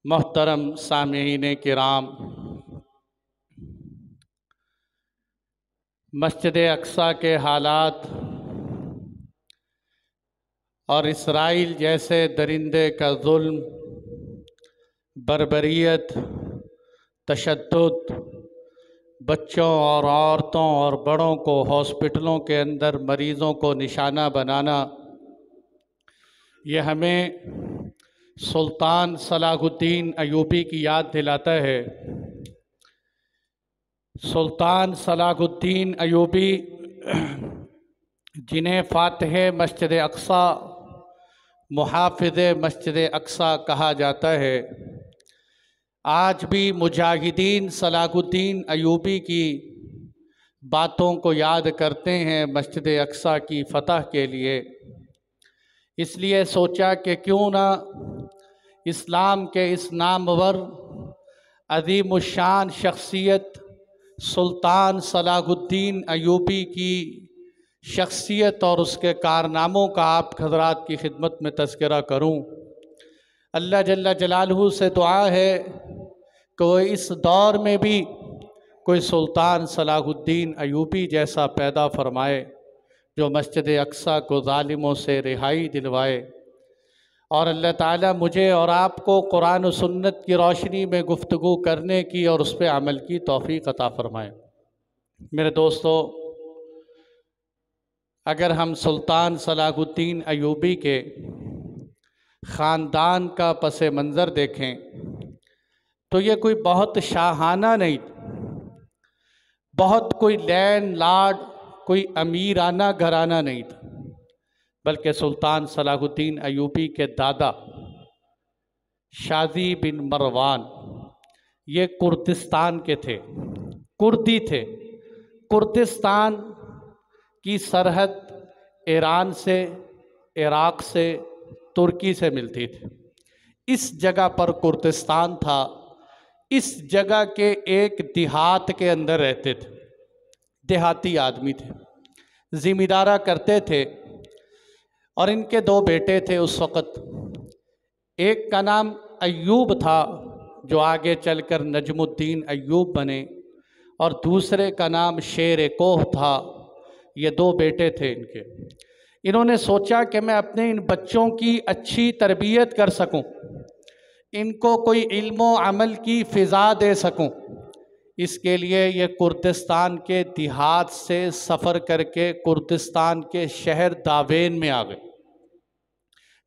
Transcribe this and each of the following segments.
मोहतरम सामीईन किराम, मस्जिद अक्सा के हालात और इसराइल जैसे दरिंदे का जुल्म, बर्बरियत, तशद्दुद, बच्चों और औरतों और बड़ों को हॉस्पिटलों के अंदर मरीज़ों को निशाना बनाना, ये हमें सुल्तान सलाहुद्दीन अयूबी की याद दिलाता है। सुल्तान सलाहुद्दीन अयूबी, जिन्हें फ़ातिह मस्जिद अक्सा, मुहाफ़िज़ मस्जिद अक्सा कहा जाता है, आज भी मुजाहिदीन सलाहुद्दीन अयूबी की बातों को याद करते हैं मस्जिद अक्सा की फ़तह के लिए। इसलिए सोचा कि क्यों ना इस्लाम के इस नामवर अज़ीमुश्शान शख्सियत सुल्तान सलाहुद्दीन अयूबी की शख्सियत और उसके कारनामों का आप हज़रात की खिदमत में तज़किरा करूं। अल्लाह जल्ला जलालहू से दुआ है कि वो इस दौर में भी कोई सुल्तान सलाहुद्दीन अयूबी जैसा पैदा फरमाए जो मस्जिद अक्सा को ज़ालिमों से रिहाई दिलवाए। और अल्लाह ताला मुझे और आपको कुरान और सुन्नत की रोशनी में गुफ्तगू करने की और उस पर अमल की तौफ़ीक़ अता फ़रमाए। मेरे दोस्तों, अगर हम सुल्तान सलाहुद्दीन अयूबी के ख़ानदान का पस मंज़र देखें तो ये कोई बहुत शाहाना नहीं, बहुत कोई लैन लाड, कोई अमीराना घराना नहीं था, बल्कि सुल्तान सलाहुद्दीन अयूबी के दादा शादी बिन मरवान ये कुर्दिस्तान के थे, कुर्दी थे। कुर्दिस्तान की सरहद ईरान से, इराक़ से, तुर्की से मिलती थी। इस जगह पर कुर्दिस्तान था। इस जगह के एक देहात के अंदर रहते थे, देहाती आदमी थे, ज़िम्मेदारा करते थे। और इनके दो बेटे थे उस वक़्त। एक का नाम अय्यूब था जो आगे चलकर नजमुद्दीन अय्यूब बने, और दूसरे का नाम शेर कोह था। ये दो बेटे थे इनके। इन्होंने सोचा कि मैं अपने इन बच्चों की अच्छी तरबियत कर सकूं, इनको कोई इल्म अमल की फ़िज़ा दे सकूं। इसके लिए ये कुर्दिस्तान के देहात से सफ़र करके कुर्दिस्तान के शहर दावेन में आ गए।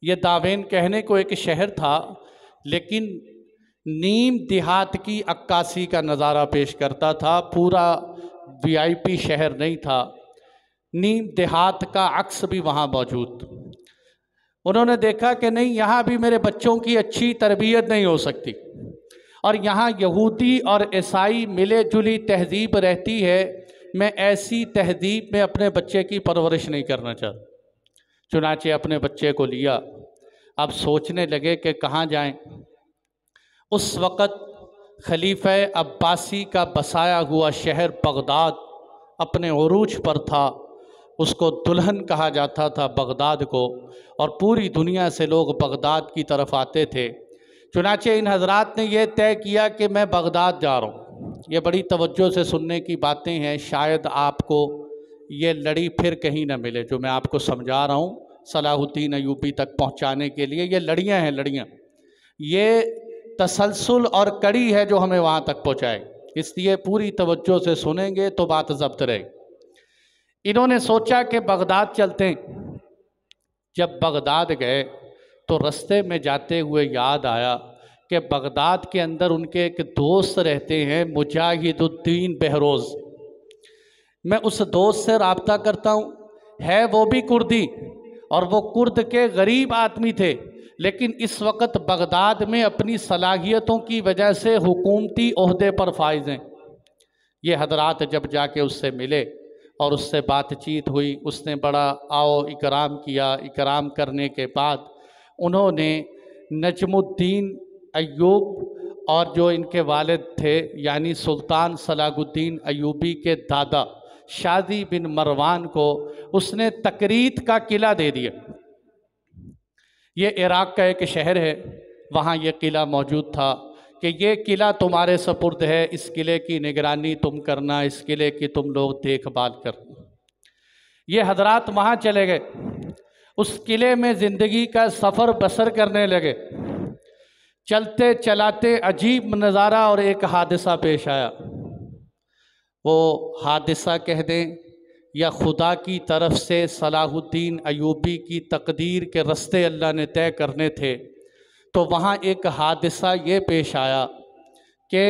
ये दावेन कहने को एक शहर था, लेकिन नीम देहात की अक्कासी का नज़ारा पेश करता था। पूरा वीआईपी शहर नहीं था, नीम देहात का अक्स भी वहाँ मौजूद। उन्होंने देखा कि नहीं, यहाँ भी मेरे बच्चों की अच्छी तरबियत नहीं हो सकती, और यहाँ यहूदी और ईसाई मिले जुली तहज़ीब रहती है। मैं ऐसी तहज़ीब में अपने बच्चे की परवरिश नहीं करना चाहता। चुनाचे अपने बच्चे को लिया। अब सोचने लगे कि कहाँ जाएं। उस वक़्त खलीफा अब्बासी का बसाया हुआ शहर बगदाद अपने उरूज पर था। उसको दुल्हन कहा जाता था बगदाद को, और पूरी दुनिया से लोग बगदाद की तरफ आते थे। चुनाचे इन हज़रात ने यह तय किया कि मैं बगदाद जा रहा हूँ। ये बड़ी तवज्जो से सुनने की बातें हैं, शायद आपको ये लड़ी फिर कहीं ना मिले जो मैं आपको समझा रहा हूँ सलाहुद्दीन अयूबी तक पहुँचाने के लिए। ये लड़ियाँ हैं, लड़ियाँ, ये तसलसल और कड़ी है जो हमें वहाँ तक पहुँचाए। इसलिए पूरी तवज्जो से सुनेंगे तो बात ज़ब्त रहेगी। इन्होंने सोचा कि बगदाद चलते हैं। जब बगदाद गए तो रास्ते में जाते हुए याद आया कि बगदाद के अंदर उनके एक दोस्त रहते हैं, मुजाहिदुद्दीन बहरोज़। मैं उस दोस्त से रब्ता करता हूँ, है वो भी कुर्दी, और वो कुर्द के गरीब आदमी थे, लेकिन इस वक्त बगदाद में अपनी सलाहियतों की वजह से हुकूमती ओहदे पर फाइज हैं। ये हजरात जब जाके उससे मिले और उससे बातचीत हुई, उसने बड़ा आओ इकराम किया। इकराम करने के बाद उन्होंने नजमुद्दीन अय्यूब और जो इनके वालिद थे यानी सुल्तान सलाहुद्दीन अयूबी के दादा शादी बिन मरवान को उसने तकरीत का किला दे दिया। ये इराक़ का एक शहर है, वहाँ ये किला मौजूद था कि ये किला तुम्हारे सपुर्द है, इस किले की निगरानी तुम करना, इस किले की तुम लोग देखभाल करना। ये हजरात वहाँ चले गए, उस किले में ज़िंदगी का सफ़र बसर करने लगे। चलते चलाते अजीब नज़ारा और एक हादसा पेश आया। वो हादसा कह दें या खुदा की तरफ से सलाहुद्दीन अयूबी की तकदीर के रास्ते अल्लाह ने तय करने थे, तो वहाँ एक हादसा ये पेश आया कि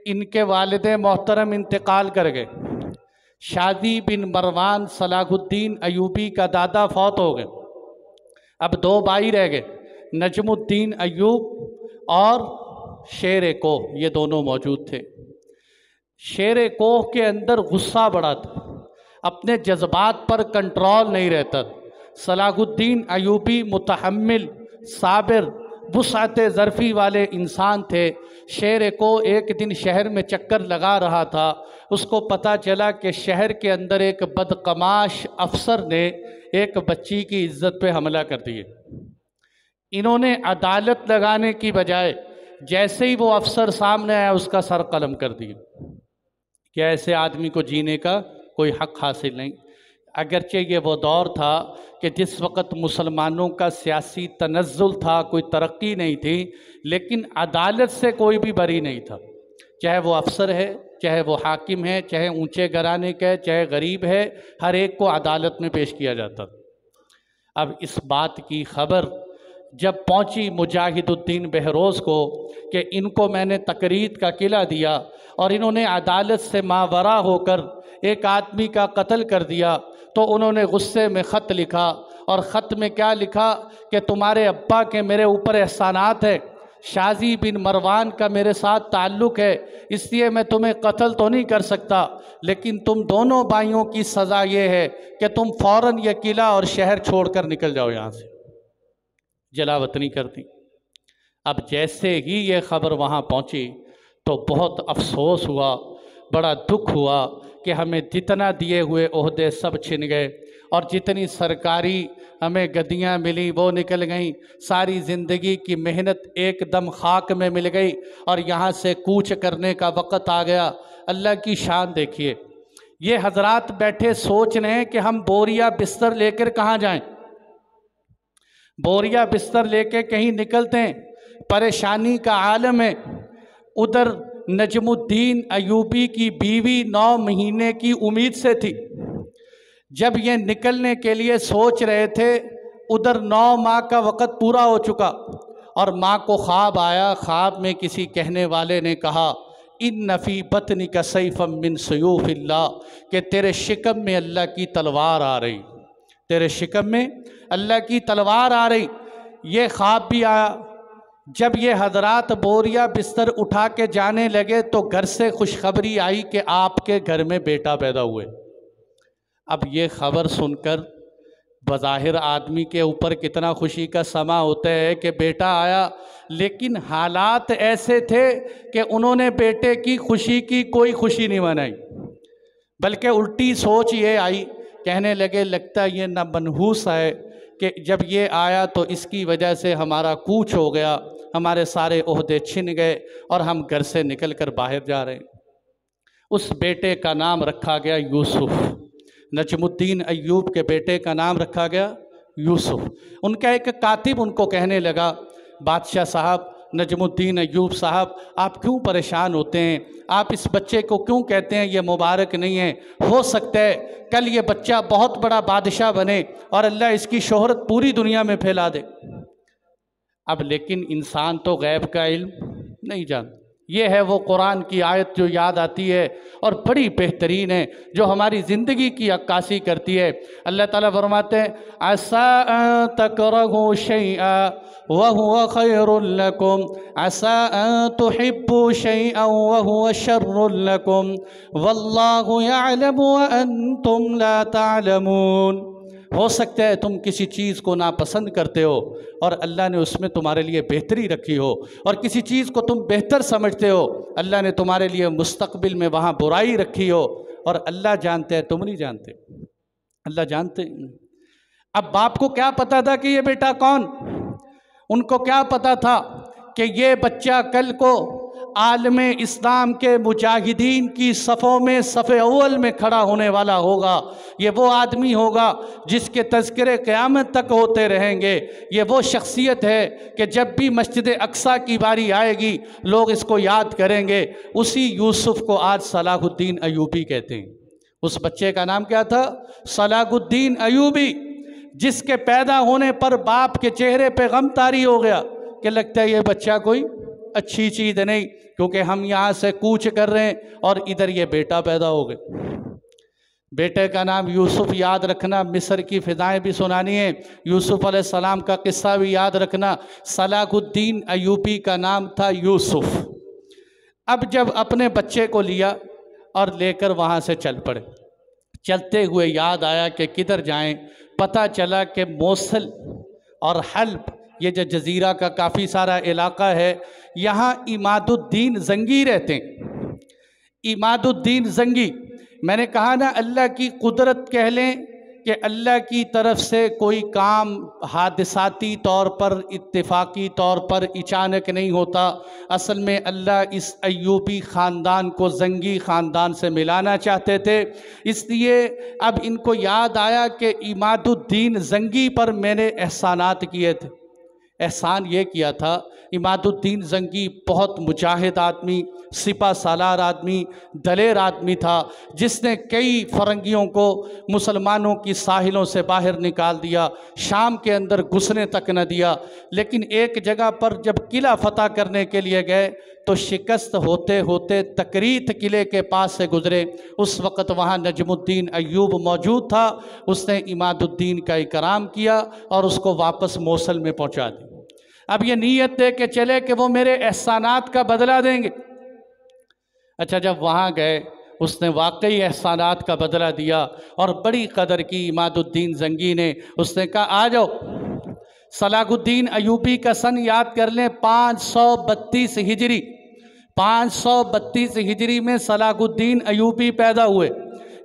इनके वालिद मोहतरम इंतकाल कर गए। शादी बिन मरवान सलाहुद्दीन अयूबी का दादा फौत हो गए। अब दो भाई रह गए, नजमुद्दीन अयूब और शेर कोह, ये दोनों मौजूद थे। शेर कोह के अंदर गुस्सा बड़ा था, अपने जज्बात पर कंट्रोल नहीं रहता। सलाहुद्दीन अयूबी मुतहम्मिल, साबिर, वुसअत ज़र्फ़ी वाले इंसान थे। शेर को एक दिन शहर में चक्कर लगा रहा था, उसको पता चला कि शहर के अंदर एक बदकमाश अफसर ने एक बच्ची की इज्जत पे हमला कर दिए। इन्होंने अदालत लगाने की बजाय जैसे ही वो अफसर सामने आया उसका सर कलम कर दिया कि ऐसे आदमी को जीने का कोई हक हासिल नहीं। अगरचे ये वो दौर था कि जिस वक़्त मुसलमानों का सियासी तनज़्ज़ुल था, कोई तरक्की नहीं थी, लेकिन अदालत से कोई भी बरी नहीं था। चाहे वो अफसर है, चाहे वो हाकिम है, चाहे ऊंचे घराने का है, चाहे गरीब है, हर एक को अदालत में पेश किया जाता। अब इस बात की खबर जब पहुंची मुजाहिदुद्दीन बहरोज़ को कि इनको मैंने तकरीद का किला दिया और इन्होंने अदालत से मावरा होकर एक आदमी का कत्ल कर दिया, तो उन्होंने गुस्से में ख़त लिखा। और ख़त में क्या लिखा कि तुम्हारे अब्बा के मेरे ऊपर एहसानात है, शाजी बिन मरवान का मेरे साथ ताल्लुक़ है, इसलिए मैं तुम्हें कत्ल तो नहीं कर सकता, लेकिन तुम दोनों भाइयों की सज़ा ये है कि तुम फ़ौरन ये किला और शहर छोड़कर निकल जाओ यहाँ से। जलावतनी कर दी। अब जैसे ही ये ख़बर वहाँ पहुँची तो बहुत अफसोस हुआ, बड़ा दुख हुआ कि हमें जितना दिए हुए ओहदे सब छिन गए और जितनी सरकारी हमें गद्दियाँ मिली वो निकल गईं। सारी ज़िंदगी की मेहनत एकदम खाक में मिल गई और यहाँ से कूच करने का वक़्त आ गया। अल्लाह की शान देखिए, ये हजरात बैठे सोच रहे हैं कि हम बोरिया बिस्तर लेकर कहाँ जाएं। बोरिया बिस्तर लेके कहीं निकलते हैं, परेशानी का आलम है। उधर नजमुद्दीन अयूबी की बीवी 9 महीने की उम्मीद से थी। जब ये निकलने के लिए सोच रहे थे, उधर 9 माह का वक़्त पूरा हो चुका और माँ को ख्वाब आया। ख्वाब में किसी कहने वाले ने कहा, इन नफ़ी बतनी का सैफ़म मिन सयूफ़िल्लाह, कि तेरे शिकम में अल्लाह की तलवार आ रही, तेरे शिकम में अल्लाह की तलवार आ रही। ये ख्वाब भी आया। जब ये हजरात बोरिया बिस्तर उठा के जाने लगे तो घर से खुशखबरी आई कि आपके घर में बेटा पैदा हुए। अब ये ख़बर सुनकर बज़ाहिर आदमी के ऊपर कितना खुशी का समा होता है कि बेटा आया, लेकिन हालात ऐसे थे कि उन्होंने बेटे की खुशी की कोई खुशी नहीं मनाई, बल्कि उल्टी सोच ये आई, कहने लगे लगता ये ना मनहूस है कि जब ये आया तो इसकी वजह से हमारा कूच हो गया, हमारे सारे ओहदे छिन गए और हम घर से निकल कर बाहर जा रहे हैं। उस बेटे का नाम रखा गया यूसुफ। नजमुद्दीन अयूब के बेटे का नाम रखा गया यूसुफ। उनका एक कातिब उनको कहने लगा, बादशाह साहब, नजमुद्दीन अयूब साहब, आप क्यों परेशान होते हैं? आप इस बच्चे को क्यों कहते हैं ये मुबारक नहीं है? हो सकता है कल ये बच्चा बहुत बड़ा बादशाह बने और अल्लाह इसकी शोहरत पूरी दुनिया में फैला दे। अब लेकिन इंसान तो गैब का इल्म नहीं जानता। ये है वो कुरान की आयत जो याद आती है और बड़ी बेहतरीन है, जो हमारी ज़िंदगी की अक्कासी करती है। अल्लाह ताला फरमाते हैं, असा तकरहू शैआ व हुवा खैरुल लकुम, असा तुहिब्बू शैआ व हुवा शर्रुल लकुम, वल्लाहु यअलमु व अंतुम ला तअलमून। हो सकता है तुम किसी चीज़ को नापसंद करते हो और अल्लाह ने उसमें तुम्हारे लिए बेहतरी रखी हो, और किसी चीज़ को तुम बेहतर समझते हो, अल्लाह ने तुम्हारे लिए मुस्तकबिल में वहाँ बुराई रखी हो, और अल्लाह जानते हैं, तुम नहीं जानते, अल्लाह जानते। अब बाप को क्या पता था कि ये बेटा कौन? उनको क्या पता था कि ये बच्चा कल को आलम इस्लाम के मुजाहिदीन की सफ़ों में सफ़े अव्वल में खड़ा होने वाला होगा। ये वो आदमी होगा जिसके तज़किरे क़यामत तक होते रहेंगे। ये वो शख्सियत है कि जब भी मस्जिद अक्सा की बारी आएगी लोग इसको याद करेंगे। उसी यूसुफ़ को आज सलाहुद्दीन अयूबी कहते हैं। उस बच्चे का नाम क्या था? सलाहुद्दीन अयूबी, जिसके पैदा होने पर बाप के चेहरे पे गम तारी हो गया कि लगता है ये बच्चा कोई अच्छी चीज़ नहीं, क्योंकि हम यहाँ से कूच कर रहे हैं और इधर ये बेटा पैदा हो गए। बेटे का नाम यूसुफ याद रखना, मिस्र की फ़िज़ाएँ भी सुनानी है, यूसुफ अलैहिस्सलाम का किस्सा भी याद रखना। सलाहुद्दीन अयूबी का नाम था यूसुफ। अब जब अपने बच्चे को लिया और लेकर वहाँ से चल पड़े, चलते हुए याद आया कि किधर जाएं। पता चला कि मोसल और हल्ब, ये जो जज़ीरा का काफ़ी सारा इलाका है, यहाँ इमादुद्दीन ज़ंगी रहते हैं। इमादुद्दीन ज़ंगी, मैंने कहा ना, अल्लाह की कुदरत कह लें कि अल्लाह की तरफ से कोई काम हादिसाती तौर पर, इत्तेफाकी तौर पर अचानक नहीं होता। असल में अल्लाह इस अयूबी ख़ानदान को ज़ंगी ख़ानदान से मिलाना चाहते थे, इसलिए अब इनको याद आया कि इमादुद्दीन ज़ंगी पर मैंने एहसानात किए थे। एहसान ये किया था, इमादुद्दीन ज़ंगी बहुत मुजाहिद आदमी, सिपा सालार आदमी, दलेर आदमी था, जिसने कई फ़रंगियों को मुसलमानों की साहिलों से बाहर निकाल दिया, शाम के अंदर घुसने तक न दिया। लेकिन एक जगह पर जब किला फ़तह करने के लिए गए तो शिकस्त होते होते तकरीत किले के पास से गुज़रे। उस वक़्त वहाँ नजमुद्दीन अयूब मौजूद था। उसने इमादुद्दीन का इकराम किया और उसको वापस मोसल में पहुँचा दिया। अब ये नीयत दे के चले कि वो मेरे एहसानात का बदला देंगे। अच्छा, जब वहाँ गए उसने वाकई एहसानात का बदला दिया और बड़ी कदर की इमादुद्दीन ज़ंगी ने। उसने कहा आ जाओ, सलाहुद्दीन अयूबी का सन याद कर लें, 532 हिजरी। 532 हिजरी में सलाहुद्दीन अयूबी पैदा हुए।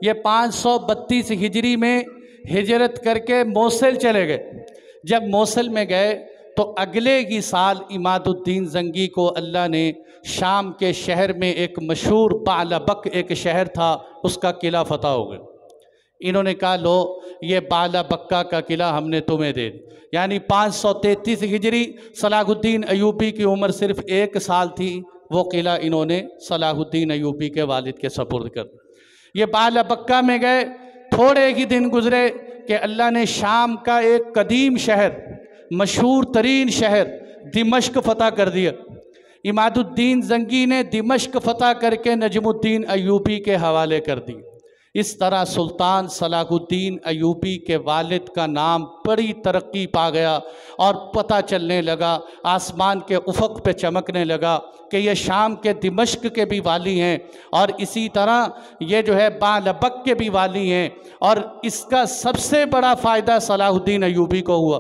ये 532 हिजरी में हिजरत करके मोसल चले गए। जब मोसल में गए तो अगले ही साल इमादुद्दीन ज़ंगी को अल्लाह ने शाम के शहर में एक मशहूर बालाबक एक शहर था, उसका किला फ़तह हो गया। इन्होंने कहा लो ये बालाबक्का का किला हमने तुम्हें दे दिया। यानी 533 हिजरी, सलाहुद्दीन अयूबी की उम्र सिर्फ 1 साल थी, वो किला इन्होंने सलाहुद्दीन अयूबी के वालिद के सपुर्द कर दिया। ये बालाबक्का में गए, थोड़े ही दिन गुजरे कि अल्लाह ने शाम का एक कदीम शहर, मशहूर तरीन शहर दिमश्क फ़तह कर दिया। इमादुद्दीन ज़ंगी ने दिमश्क फ़तह करके नजमुद्दीन अयूबी के हवाले कर दी। इस तरह सुल्तान सलाहुद्दीन अयूबी के वालिद का नाम बड़ी तरक्की पा गया और पता चलने लगा, आसमान के उफ़क़ पे चमकने लगा कि ये शाम के दिमश्क के भी वाली हैं और इसी तरह ये जो है बालबक के भी वाली हैं। और इसका सबसे बड़ा फ़ायदा सलाहुद्दीन अयूबी को हुआ।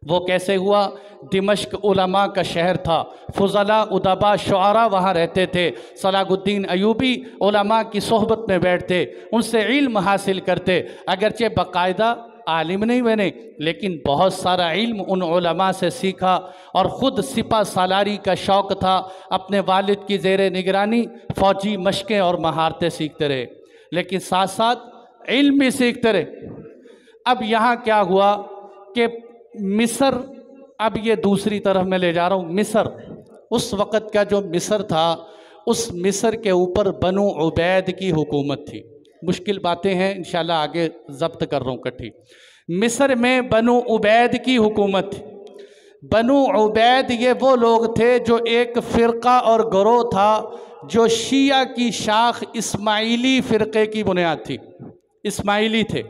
वो कैसे हुआ? दिमश्क उलमा का शहर था, फ़ुज़ला उदबा शुआरा वहाँ रहते थे। सलाहुद्दीन अयूबी उलमा की सोहबत में बैठते, उनसे इल्म हासिल करते। अगरचे बाकायदा आलिम नहीं बने, लेकिन बहुत सारा इल्म उन उलमा से सीखा और ख़ुद सिपा सालारी का शौक़ था। अपने वालिद की ज़ेरे निगरानी फ़ौजी मशक़ें और महारतें सीखते रहे, लेकिन साथ साथ इल्म भी सीखते रहे। अब यहाँ क्या हुआ कि मिस्र, अब ये दूसरी तरफ मैं ले जा रहा हूँ। मिस्र, उस वक़्त का जो मिस्र था, उस मिस्र के ऊपर बनु उबैद की हुकूमत थी। मुश्किल बातें हैं, इंशाल्लाह आगे ज़ब्त कर रहा हूँ इकट्ठी। मिस्र में बनु उबैद की हुकूमत थी। बनु उबैद ये वो लोग थे जो एक फ़िरका और गिरोह था जो शिया की शाख इस्माइली फ़िरक़े की बुनियाद थी। इस्माइली थे।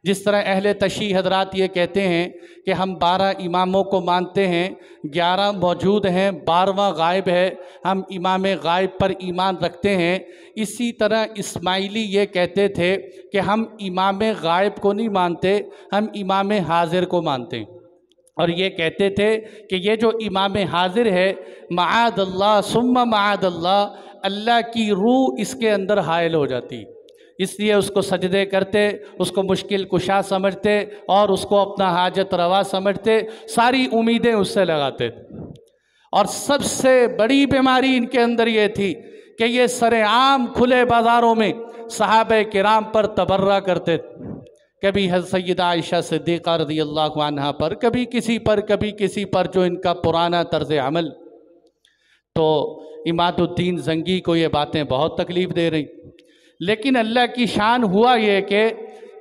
जिस तरह अहले तशी हजरात ये कहते हैं कि हम 12 इमामों को मानते हैं, 11 मौजूद हैं, 12वां गायब है, हम इमाम गायब पर ईमान रखते हैं। इसी तरह इस्माइली ये कहते थे कि हम इमाम गायब को नहीं मानते, हम इमाम हाजिर को मानते हैं। और ये कहते थे कि ये जो इमाम हाजिर है, माअदल्लाह सुम्मा माअदल्लाह, अल्लाह की रूह इसके अंदर हायल हो जाती, इसलिए उसको सजदे करते, उसको मुश्किल कुशा समझते और उसको अपना हाजत रवा समझते, सारी उम्मीदें उससे लगाते। और सबसे बड़ी बीमारी इनके अंदर ये थी कि ये सरेआम खुले बाज़ारों में सहाबे किराम पर तबर्रा करते थे। कभी सैयदा आयशा सिद्दीक़ा रज़ियल्लाहु अन्हा पर, कभी किसी पर, जो इनका पुराना तर्ज़ अमल। तो इमादुद्दीन ज़ंगी को ये बातें बहुत तकलीफ़ दे रही। लेकिन अल्लाह की शान हुआ ये कि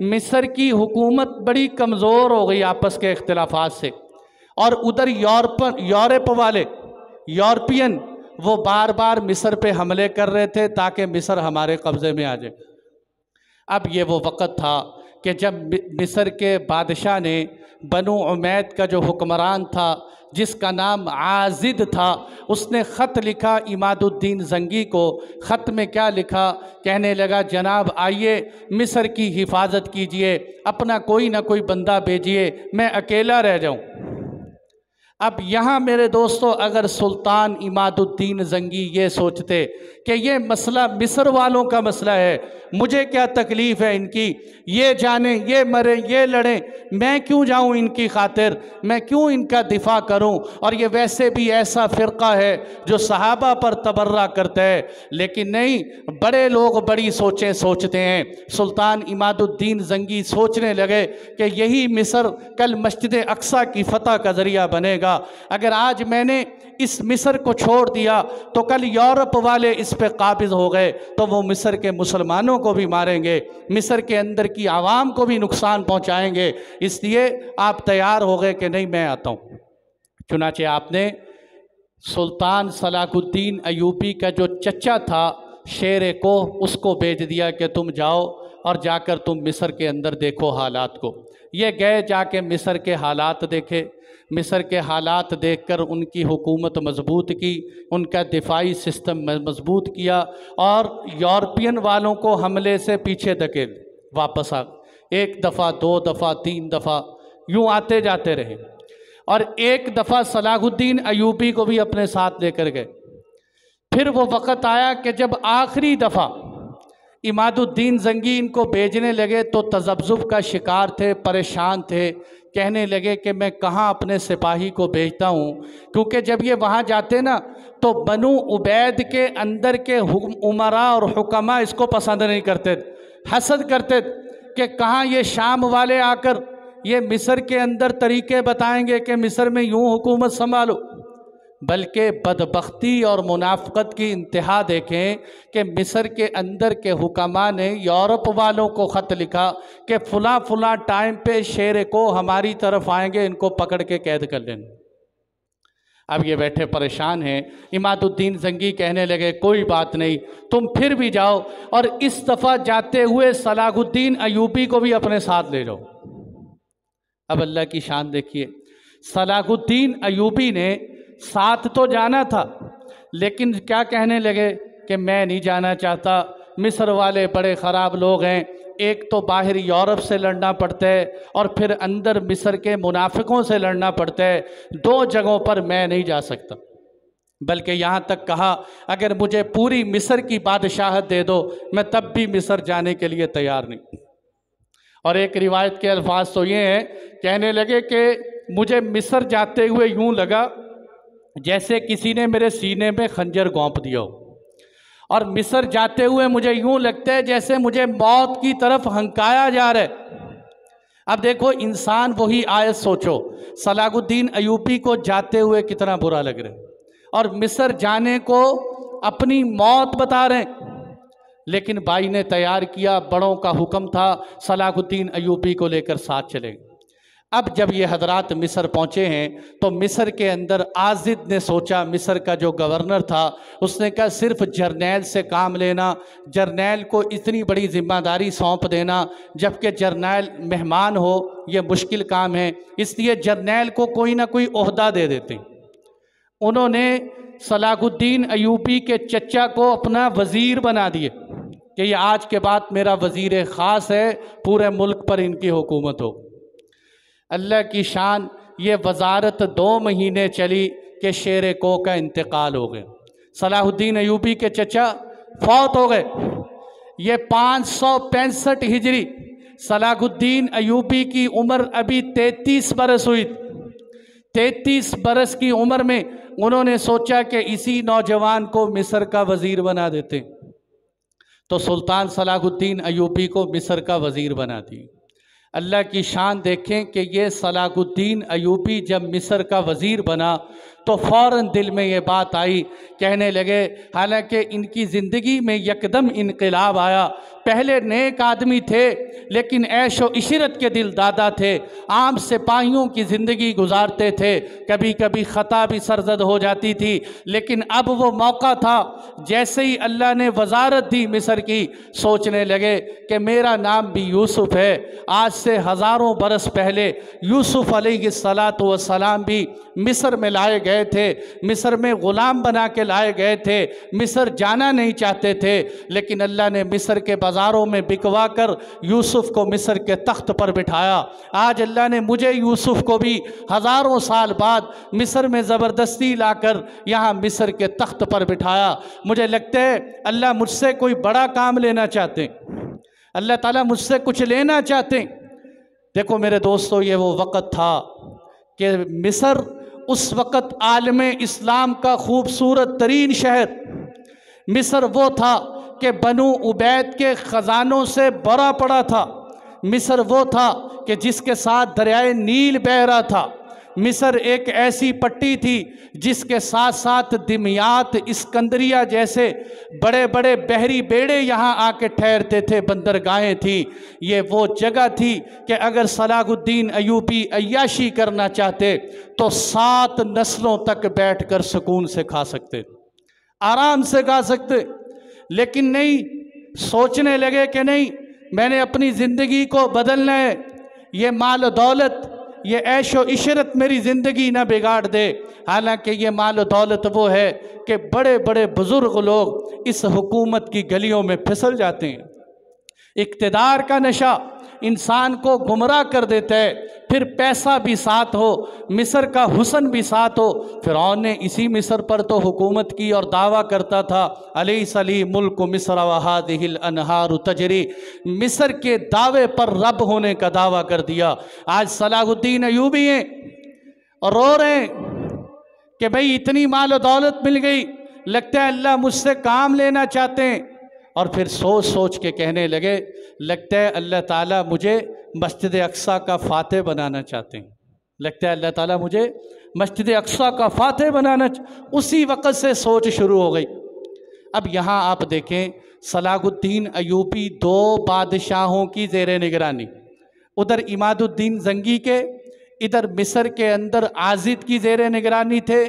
मिस्र की हुकूमत बड़ी कमज़ोर हो गई आपस के इख्तिलाफ़ात से, और उधर यूरोप वाले यूरोपियन वो बार बार मिस्र पे हमले कर रहे थे ताकि मिस्र हमारे कब्ज़े में आ जाए। अब ये वो वक़्त था कि जब मिस्र के बादशाह ने बनु उमैद का जो हुक्मरान था जिसका नाम आजिद था, उसने ख़त लिखा इमादुद्दीन ज़ंगी को। ख़त में क्या लिखा? कहने लगा, जनाब आइए मिस्र की हिफाजत कीजिए, अपना कोई ना कोई बंदा भेजिए, मैं अकेला रह जाऊं। अब यहाँ मेरे दोस्तों, अगर सुल्तान इमादुद्दीन ज़ंगी ये सोचते कि ये मसला मिस्र वालों का मसला है, मुझे क्या तकलीफ़ है इनकी, ये जाने, ये मरे, ये लड़ें, मैं क्यों जाऊं इनकी खातिर, मैं क्यों इनका दिफा करूं, और ये वैसे भी ऐसा फ़िरका है जो सहाबा पर तबर्रा करता है। लेकिन नहीं, बड़े लोग बड़ी सोचें सोचते हैं। सुल्तान इमादुद्दीन ज़ंगी सोचने लगे कि यही मिस्र कल मस्जिद अक्सा की फ़तह का ज़रिया बनेगा। अगर आज मैंने इस मिस्र को छोड़ दिया तो कल यूरोप वाले इस पे काबिज हो गए तो वो मिस्र के मुसलमानों को भी मारेंगे, मिस्र के अंदर की आवाम को भी नुकसान पहुंचाएंगे, इसलिए आप तैयार हो गए कि नहीं मैं आता हूं। चुनाचे आपने सुल्तान सलाहुद्दीन अयूबी का जो चचा था शेर को, उसको भेज दिया कि तुम जाओ और जाकर तुम मिस्र के अंदर देखो हालात को। ये गए, जाके मिस्र के हालात देखे। मिस्र के हालात देखकर उनकी हुकूमत मजबूत की, उनका दिफाई सिस्टम मजबूत किया, और यूरोपियन वालों को हमले से पीछे धकेल वापस आ। एक दफ़ा, दो दफ़ा, तीन दफ़ा यूँ आते जाते रहे, और एक दफ़ा सलाहुद्दीन अयूबी को भी अपने साथ लेकर गए। फिर वो वक़्त आया कि जब आखिरी दफ़ा इमादुद्दीन ज़ंगी इनको भेजने लगे तो तज़ब्ज़ुब का शिकार थे, परेशान थे। कहने लगे कि मैं कहाँ अपने सिपाही को भेजता हूँ, क्योंकि जब ये वहाँ जाते ना तो बनु उबैद के अंदर के उमरा और हुक्मा इसको पसंद नहीं करते, हसद करते कि कहाँ ये शाम वाले आकर ये मिस्र के अंदर तरीके बताएंगे कि मिस्र में यूँ हुकूमत संभालो। बल्कि बदबख्ती और मुनाफ़क़त की इंतहा देखें कि मिस्र के अंदर के हुक्मा ने यूरोप वालों को ख़त लिखा कि फ़लाँ फ़लाँ टाइम पे शेर को हमारी तरफ आएंगे, इनको पकड़ के कैद कर लेना। अब ये बैठे परेशान हैं। इमादुद्दीन ज़ंगी कहने लगे, कोई बात नहीं, तुम फिर भी जाओ, और इस दफ़ा जाते हुए सलाहुद्दीन अयूबी को भी अपने साथ ले जाओ। अब अल्लाह की शान देखिए, सलाहुद्दीन अयूबी ने साथ तो जाना था, लेकिन क्या कहने लगे कि मैं नहीं जाना चाहता, मिस्र वाले बड़े ख़राब लोग हैं, एक तो बाहर यूरोप से लड़ना पड़ता है और फिर अंदर मिस्र के मुनाफिकों से लड़ना पड़ता है, दो जगहों पर मैं नहीं जा सकता। बल्कि यहाँ तक कहा, अगर मुझे पूरी मिस्र की बादशाहत दे दो मैं तब भी मिस्र जाने के लिए तैयार नहीं। और एक रिवायत के अल्फाज तो ये हैं, कहने लगे कि मुझे मिस्र जाते हुए यूँ लगा जैसे किसी ने मेरे सीने में खंजर घोंप दिया हो, और मिस्र जाते हुए मुझे यूँ लगता है जैसे मुझे मौत की तरफ हंकाया जा रहा है। अब देखो, इंसान वही आयत सोचो, सलाहुद्दीन अयूबी को जाते हुए कितना बुरा लग रहा है, और मिस्र जाने को अपनी मौत बता रहे हैं। लेकिन भाई ने तैयार किया, बड़ों का हुक्म था, सलाहुद्दीन अयूबी को लेकर साथ चले। अब जब ये हजरात मिस्र पहुँचे हैं तो मिस्र के अंदर आजिद ने सोचा, मिस्र का जो गवर्नर था उसने कहा सिर्फ जर्नैल से काम लेना, जर्नैल को इतनी बड़ी जिम्मेदारी सौंप देना जबकि जर्नैल मेहमान हो ये मुश्किल काम है, इसलिए जर्नैल को कोई ना कोई ओहदा दे देते। उन्होंने सलाहुद्दीन अयूबी के चचा को अपना वज़ीर बना दिए कि ये आज के बाद मेरा वज़ीर ख़ास है, पूरे मुल्क पर इनकी हुकूमत हो। अल्लाह की शान, ये वज़ारत 2 महीने चली कि शेर को का इंतकाल हो गया। सलाहुद्दीन अयूबी के चचा फौत हो गए। ये 565 हिजरी, सलाहुद्दीन अयूबी की उम्र अभी 33 बरस हुई। 33 बरस की उम्र में उन्होंने सोचा कि इसी नौजवान को मिस्र का वज़ीर बना देते, तो सुल्तान सलाहुद्दीन अयूबी को मिस्र का वज़ीर बना दी। अल्लाह की शान देखें कि ये सलाहुद्दीन अयूबी जब मिस्र का वज़ीर बना तो फ़ौरन दिल में ये बात आई, कहने लगे, हालांकि इनकी ज़िंदगी में यकदम इनकलाब आया। पहले नेक आदमी थे लेकिन ऐशो इशरत के दिल दादा थे, आम सिपाहियों की ज़िंदगी गुजारते थे, कभी कभी ख़ता भी सरजद हो जाती थी। लेकिन अब वो मौका था, जैसे ही अल्लाह ने वज़ारत दी मिस्र की, सोचने लगे कि मेरा नाम भी यूसुफ़ है। आज से हज़ारों बरस पहले यूसुफ़ अलैहिस्सलातु वस्सलाम भी मिस्र में लाए गए थे, मिस्र में ग़ुलाम बना के लाए गए थे, मिस्र जाना नहीं चाहते थे, लेकिन अल्लाह ने मिस्र के बाज़ारों में बिकवा कर यूसुफ़ को मिस्र के तख्त पर बिठाया। आज अल्लाह ने मुझे यूसुफ़ को भी हज़ारों साल बाद मिस्र में ज़बरदस्ती लाकर यहाँ मिस्र के तख्त पर बिठाया। मुझे लगता है अल्लाह मुझसे कोई बड़ा काम लेना चाहते, अल्लाह ताला मुझसे कुछ लेना चाहते। देखो मेरे दोस्तों, ये वो वक़्त था कि मिस्र उस वक़्त आलम इस्लाम का खूबसूरत तरीन शहर, मिस्र वो था कि बनु उबैद के ख़जानों से भरा पड़ा था। मिस्र वो था कि जिसके साथ दरियाए नील बह रहा था। मिस्र एक ऐसी पट्टी थी जिसके साथ साथ दिमियात, इस्कंदरिया जैसे बड़े बड़े बहरी बेड़े यहाँ आके ठहरते थे, बंदरगाहें थी। ये वो जगह थी कि अगर सलाहुद्दीन अयूबी अय्याशी करना चाहते तो 7 नस्लों तक बैठकर सुकून से खा सकते, आराम से खा सकते। लेकिन नहीं, सोचने लगे कि नहीं, मैंने अपनी ज़िंदगी को बदलना है, ये माल दौलत, ये ऐशो इशरत मेरी ज़िंदगी ना बिगाड़ दे। हालांकि ये माल दौलत वो है कि बड़े बड़े बुज़ुर्ग लोग इस हुकूमत की गलियों में फिसल जाते हैं। इक़्तिदार का नशा इंसान को गुमराह कर देता है, फिर पैसा भी साथ हो, मिस्र का हुस्न भी साथ हो। फ़िरौन ने इसी मिस्र पर तो हुकूमत की और दावा करता था, अलैसली मुल्क मिस्र व हादिहिल अनहारु तजरी, मिस्र के दावे पर रब होने का दावा कर दिया। आज सलाहुद्दीन अयूबी हैं और रो रहे हैं कि भाई इतनी माल दौलत मिल गई, लगता है अल्लाह मुझसे काम लेना चाहते हैं। और फिर सोच सोच के कहने लगे, लगता है अल्लाह ताला मुझे मस्जिद अक्सा का फ़ातह बनाना चाहते हैं, लगता है अल्लाह ताला मुझे मस्जिद अक्सा का फ़ातह बनाना। उसी वक़्त से सोच शुरू हो गई। अब यहाँ आप देखें, सलाहुद्दीन अयूबी 2 बादशाहों की ज़ेर निगरानी, उधर इमादुद्दीन जंगी के, इधर मिस्र के अंदर आज़िद की ज़ेर निगरानी थे।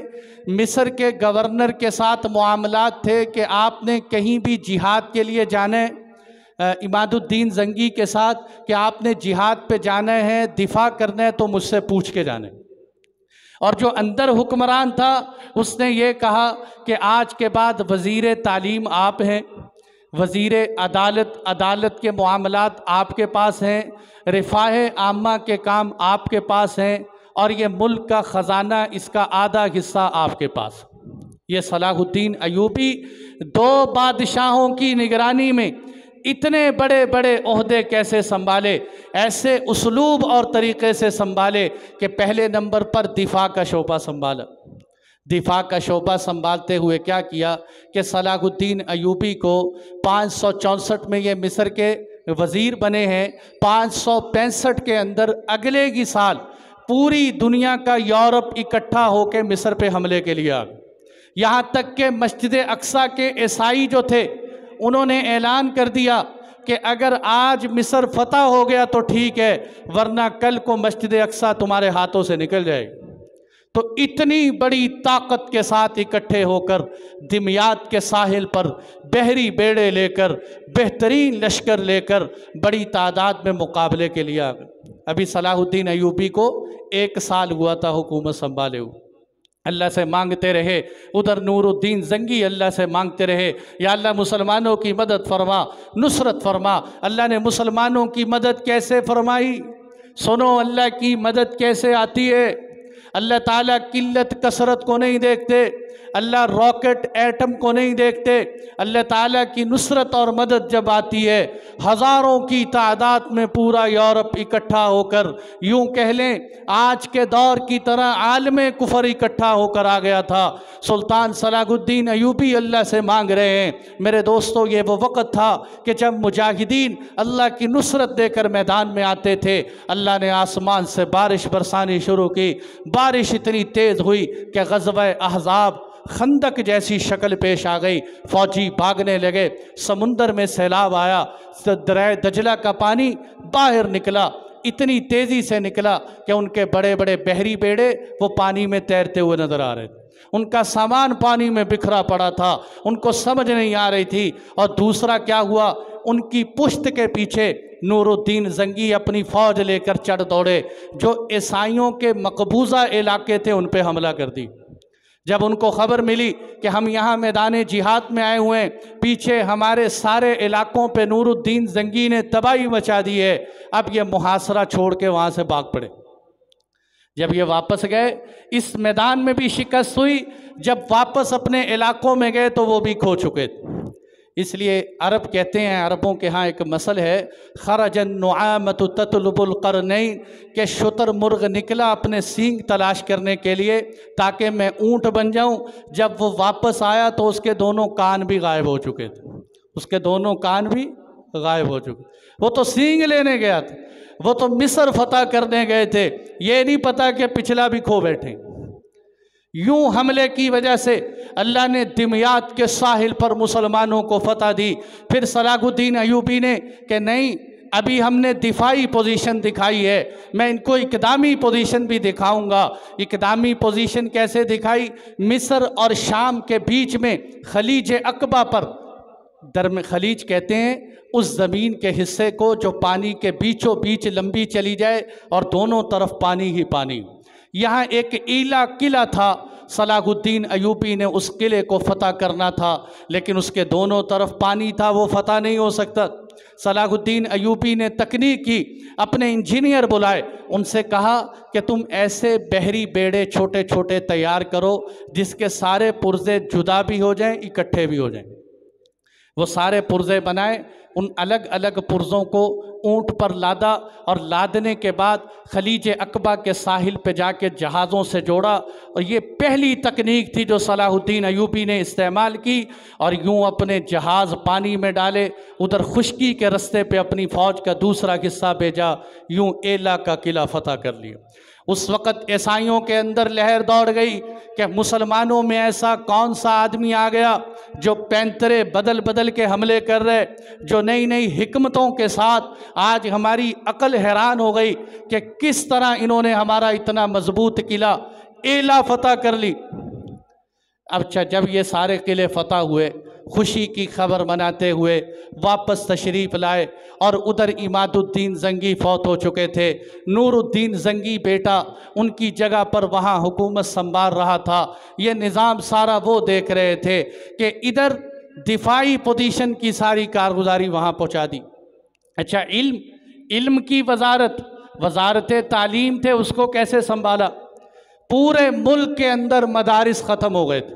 मिस्र के गवर्नर के साथ मामलात थे कि आपने कहीं भी जिहाद के लिए जाना है, इमादुद्दीन जंगी के साथ कि आपने जिहाद पे जाना है, दिफा करना है तो मुझसे पूछ के जाना है। और जो अंदर हुक्मरान था उसने ये कहा कि आज के बाद वज़ीर तालीम आप हैं, वज़ीर अदालत, अदालत के मामलात आपके पास हैं, रिफ़ाह आम्मा के काम आपके पास हैं, और ये मुल्क का ख़जाना, इसका आधा हिस्सा आपके पास। ये सलाहुद्दीन अयूबी 2 बादशाहों की निगरानी में इतने बड़े बड़े ओहदे कैसे संभाले, ऐसे उसलूब और तरीक़े से संभाले कि पहले नंबर पर दिफा का शोबा संभाला। दिफा का शोबा संभालते हुए क्या किया कि सलाहुद्दीन अयूबी को 564 में ये मिस्र के वज़ीर बने हैं, 565 के अंदर अगले ही साल पूरी दुनिया का यूरोप इकट्ठा होकर मिस्र पे हमले के लिए आ गए। यहाँ तक कि मस्जिद अक्सा के ईसाई जो थे उन्होंने ऐलान कर दिया कि अगर आज मिस्र फतह हो गया तो ठीक है, वरना कल को मस्जिद अक्सा तुम्हारे हाथों से निकल जाएगी। तो इतनी बड़ी ताकत के साथ इकट्ठे होकर दिमियात के साहिल पर बहरी बेड़े लेकर, बेहतरीन लश्कर लेकर बड़ी तादाद में मुकाबले के लिए आ गए। अभी सलाहुद्दीन अयूबी को 1 साल हुआ था हुकूमत संभाले हुए। अल्लाह से मांगते रहे, उधर नूरुद्दीन जंगी अल्लाह से मांगते रहे, या अल्लाह मुसलमानों की मदद फरमा, नुसरत फरमा। अल्लाह ने मुसलमानों की मदद कैसे फरमाई? सुनो अल्लाह की मदद कैसे आती है। अल्लाह ताला किल्लत कसरत को नहीं देखते, अल्लाह रॉकेट एटम को नहीं देखते। अल्लाह ताला की नुसरत और मदद जब आती है, हज़ारों की तादाद में पूरा यूरोप इकट्ठा होकर, यूं कह लें आज के दौर की तरह आलमे कुफर इकट्ठा होकर आ गया था। सुल्तान सलाहुद्दीन अयूबी अल्लाह से मांग रहे हैं। मेरे दोस्तों, ये वो वक़्त था कि जब मुजाहिदीन अल्लाह की नुसरत देकर मैदान में आते थे। अल्लाह ने आसमान से बारिश बरसानी शुरू की। बारिश इतनी तेज़ हुई कि ग़ज़वा अहज़ाब खंदक जैसी शक्ल पेश आ गई। फौजी भागने लगे, समुंदर में सैलाब आया, दरिया दजला का पानी बाहर निकला, इतनी तेज़ी से निकला कि उनके बड़े बड़े बहरी बेड़े वो पानी में तैरते हुए नज़र आ रहे थे। उनका सामान पानी में बिखरा पड़ा था, उनको समझ नहीं आ रही थी। और दूसरा क्या हुआ, उनकी पुश्त के पीछे नूरुद्दीन जंगी अपनी फ़ौज लेकर चढ़ दौड़े, जो ईसाइयों के मकबूजा इलाके थे उन पर हमला कर दी। जब उनको खबर मिली कि हम यहाँ मैदान जिहाद में आए हुए हैं, पीछे हमारे सारे इलाकों पे नूरुद्दीन जंगी ने तबाही मचा दी है, अब ये मुहासरा छोड़ के वहाँ से भाग पड़े। जब ये वापस गए, इस मैदान में भी शिकस्त हुई। जब वापस अपने इलाकों में गए तो वो भी खो चुके थे। इसलिए अरब कहते हैं, अरबों के यहाँ एक मसल है, खरजन नुआमतु ततलुबुल क़रनैन, के शुतुरमुर्ग निकला अपने सींग तलाश करने के लिए ताकि मैं ऊँट बन जाऊँ। जब वो वापस आया तो उसके दोनों कान भी गायब हो चुके थे, उसके दोनों कान भी गायब हो चुके। वो तो सींग लेने गया था, वो तो मिस्र फतह करने गए थे, ये नहीं पता कि पिछला भी खो बैठे। यूं हमले की वजह से अल्लाह ने दिमयात के साहिल पर मुसलमानों को फतह दी। फिर सलाहुद्दीन अयूबी ने कि नहीं, अभी हमने दिफाई पोजीशन दिखाई है, मैं इनको इकदामी पोजीशन भी दिखाऊंगा। इकदामी पोजीशन कैसे दिखाई, मिस्र और शाम के बीच में खलीज अकबा पर, दरम खलीज कहते हैं उस ज़मीन के हिस्से को जो पानी के बीचों बीच लंबी चली जाए और दोनों तरफ पानी ही पानी। यहाँ एक ईला किला था, सलाहुद्दीन अयूबी ने उस किले को फतह करना था, लेकिन उसके दोनों तरफ पानी था, वो फतह नहीं हो सकता। सलाहुद्दीन अयूबी ने तकनीक की, अपने इंजीनियर बुलाए, उनसे कहा कि तुम ऐसे बहरी बेड़े छोटे छोटे तैयार करो जिसके सारे पुर्जे जुदा भी हो जाएं, इकट्ठे भी हो जाएं। वो सारे पुर्जे बनाए, उन अलग अलग पुर्जों को ऊँट पर लादा और लादने के बाद खलीज अकबा के साहिल पे जाके जहाज़ों से जोड़ा। और ये पहली तकनीक थी जो सलाहुद्दीन अयूबी ने इस्तेमाल की। और यूँ अपने जहाज़ पानी में डाले, उधर खुश्की के रस्ते पे अपनी फ़ौज का दूसरा हिस्सा भेजा, यूँ एला का किला फतह कर लिया। उस वक़्त ईसाइयों के अंदर लहर दौड़ गई कि मुसलमानों में ऐसा कौन सा आदमी आ गया जो पैंतरे बदल बदल के हमले कर रहे, जो नई नई हिकमतों के साथ। आज हमारी अकल हैरान हो गई कि किस तरह इन्होंने हमारा इतना मजबूत किला एला फतह कर ली। अच्छा, जब ये सारे किले फतह हुए, खुशी की खबर मनाते हुए वापस तशरीफ़ लाए और उधर इमादुद्दीन जंगी फौत हो चुके थे। नूरुद्दीन जंगी बेटा उनकी जगह पर वहाँ हुकूमत संभाल रहा था। ये निज़ाम सारा वो देख रहे थे कि इधर दिफाई पोजीशन की सारी कारगुजारी वहाँ पहुँचा दी। अच्छा, इल्म की वजारत तालीम थे, उसको कैसे संभाला। पूरे मुल्क के अंदर मदारिस ख़त्म हो गए थे,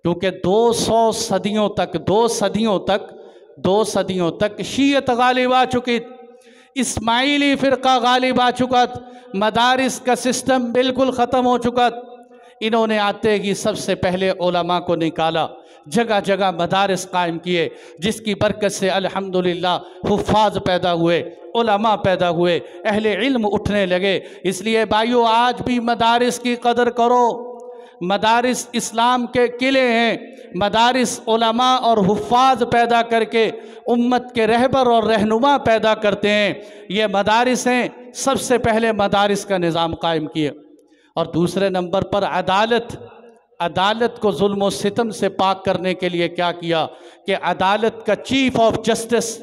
क्योंकि 200 सदियों तक शीयत गालिब आ चुकी, इस्माइली फ़िरका गालिब आ चुका, मदारिस का सिस्टम बिल्कुल ख़त्म हो चुका। इन्होंने आते ही सबसे पहले उलमा को निकाला, जगह जगह मदारिस कायम किए, जिसकी बरकत से अल्हम्दुलिल्लाह हुफ़ाज़ पैदा हुए, उलमा पैदा हुए, अहले इल्म उठने लगे। इसलिए भाइयों, आज भी मदारिस की कदर करो। मदारिस इस्लाम के किले हैं। मदारिस उलमा और हुफ़ाज़ पैदा करके उम्मत के रहबर और रहनुमा पैदा करते हैं। ये मदारिस हैं। सबसे पहले मदारिस का निज़ाम कायम किए। और दूसरे नंबर पर अदालत को जुल्म और सितम से पाक करने के लिए क्या किया कि अदालत का चीफ ऑफ जस्टिस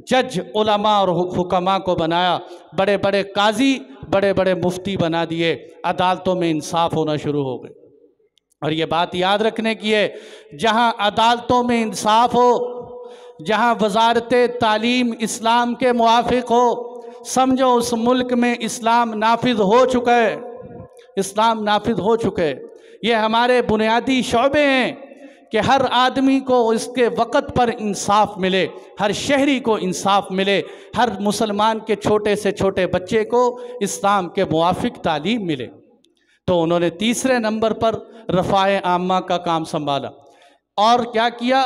जज उलमा और हुक्मा को बनाया। बड़े बड़े काजी, बड़े बड़े मुफ्ती बना दिए। अदालतों में इंसाफ होना शुरू हो गए। और ये बात याद रखने की है, जहाँ अदालतों में इंसाफ हो, जहाँ वजारत तालीम इस्लाम के मुआफिक हो, समझो उस मुल्क में इस्लाम नाफिज हो चुका है, इस्लाम नाफिज हो चुके हैं। ये हमारे बुनियादी शौबे हैं कि हर आदमी को इसके वक़्त पर इंसाफ मिले, हर शहरी को इंसाफ मिले, हर मुसलमान के छोटे से छोटे बच्चे को इस्लाम के मुवाफिक तालीम मिले। तो उन्होंने तीसरे नंबर पर रफ़ाए आम्मा का काम संभाला और क्या किया,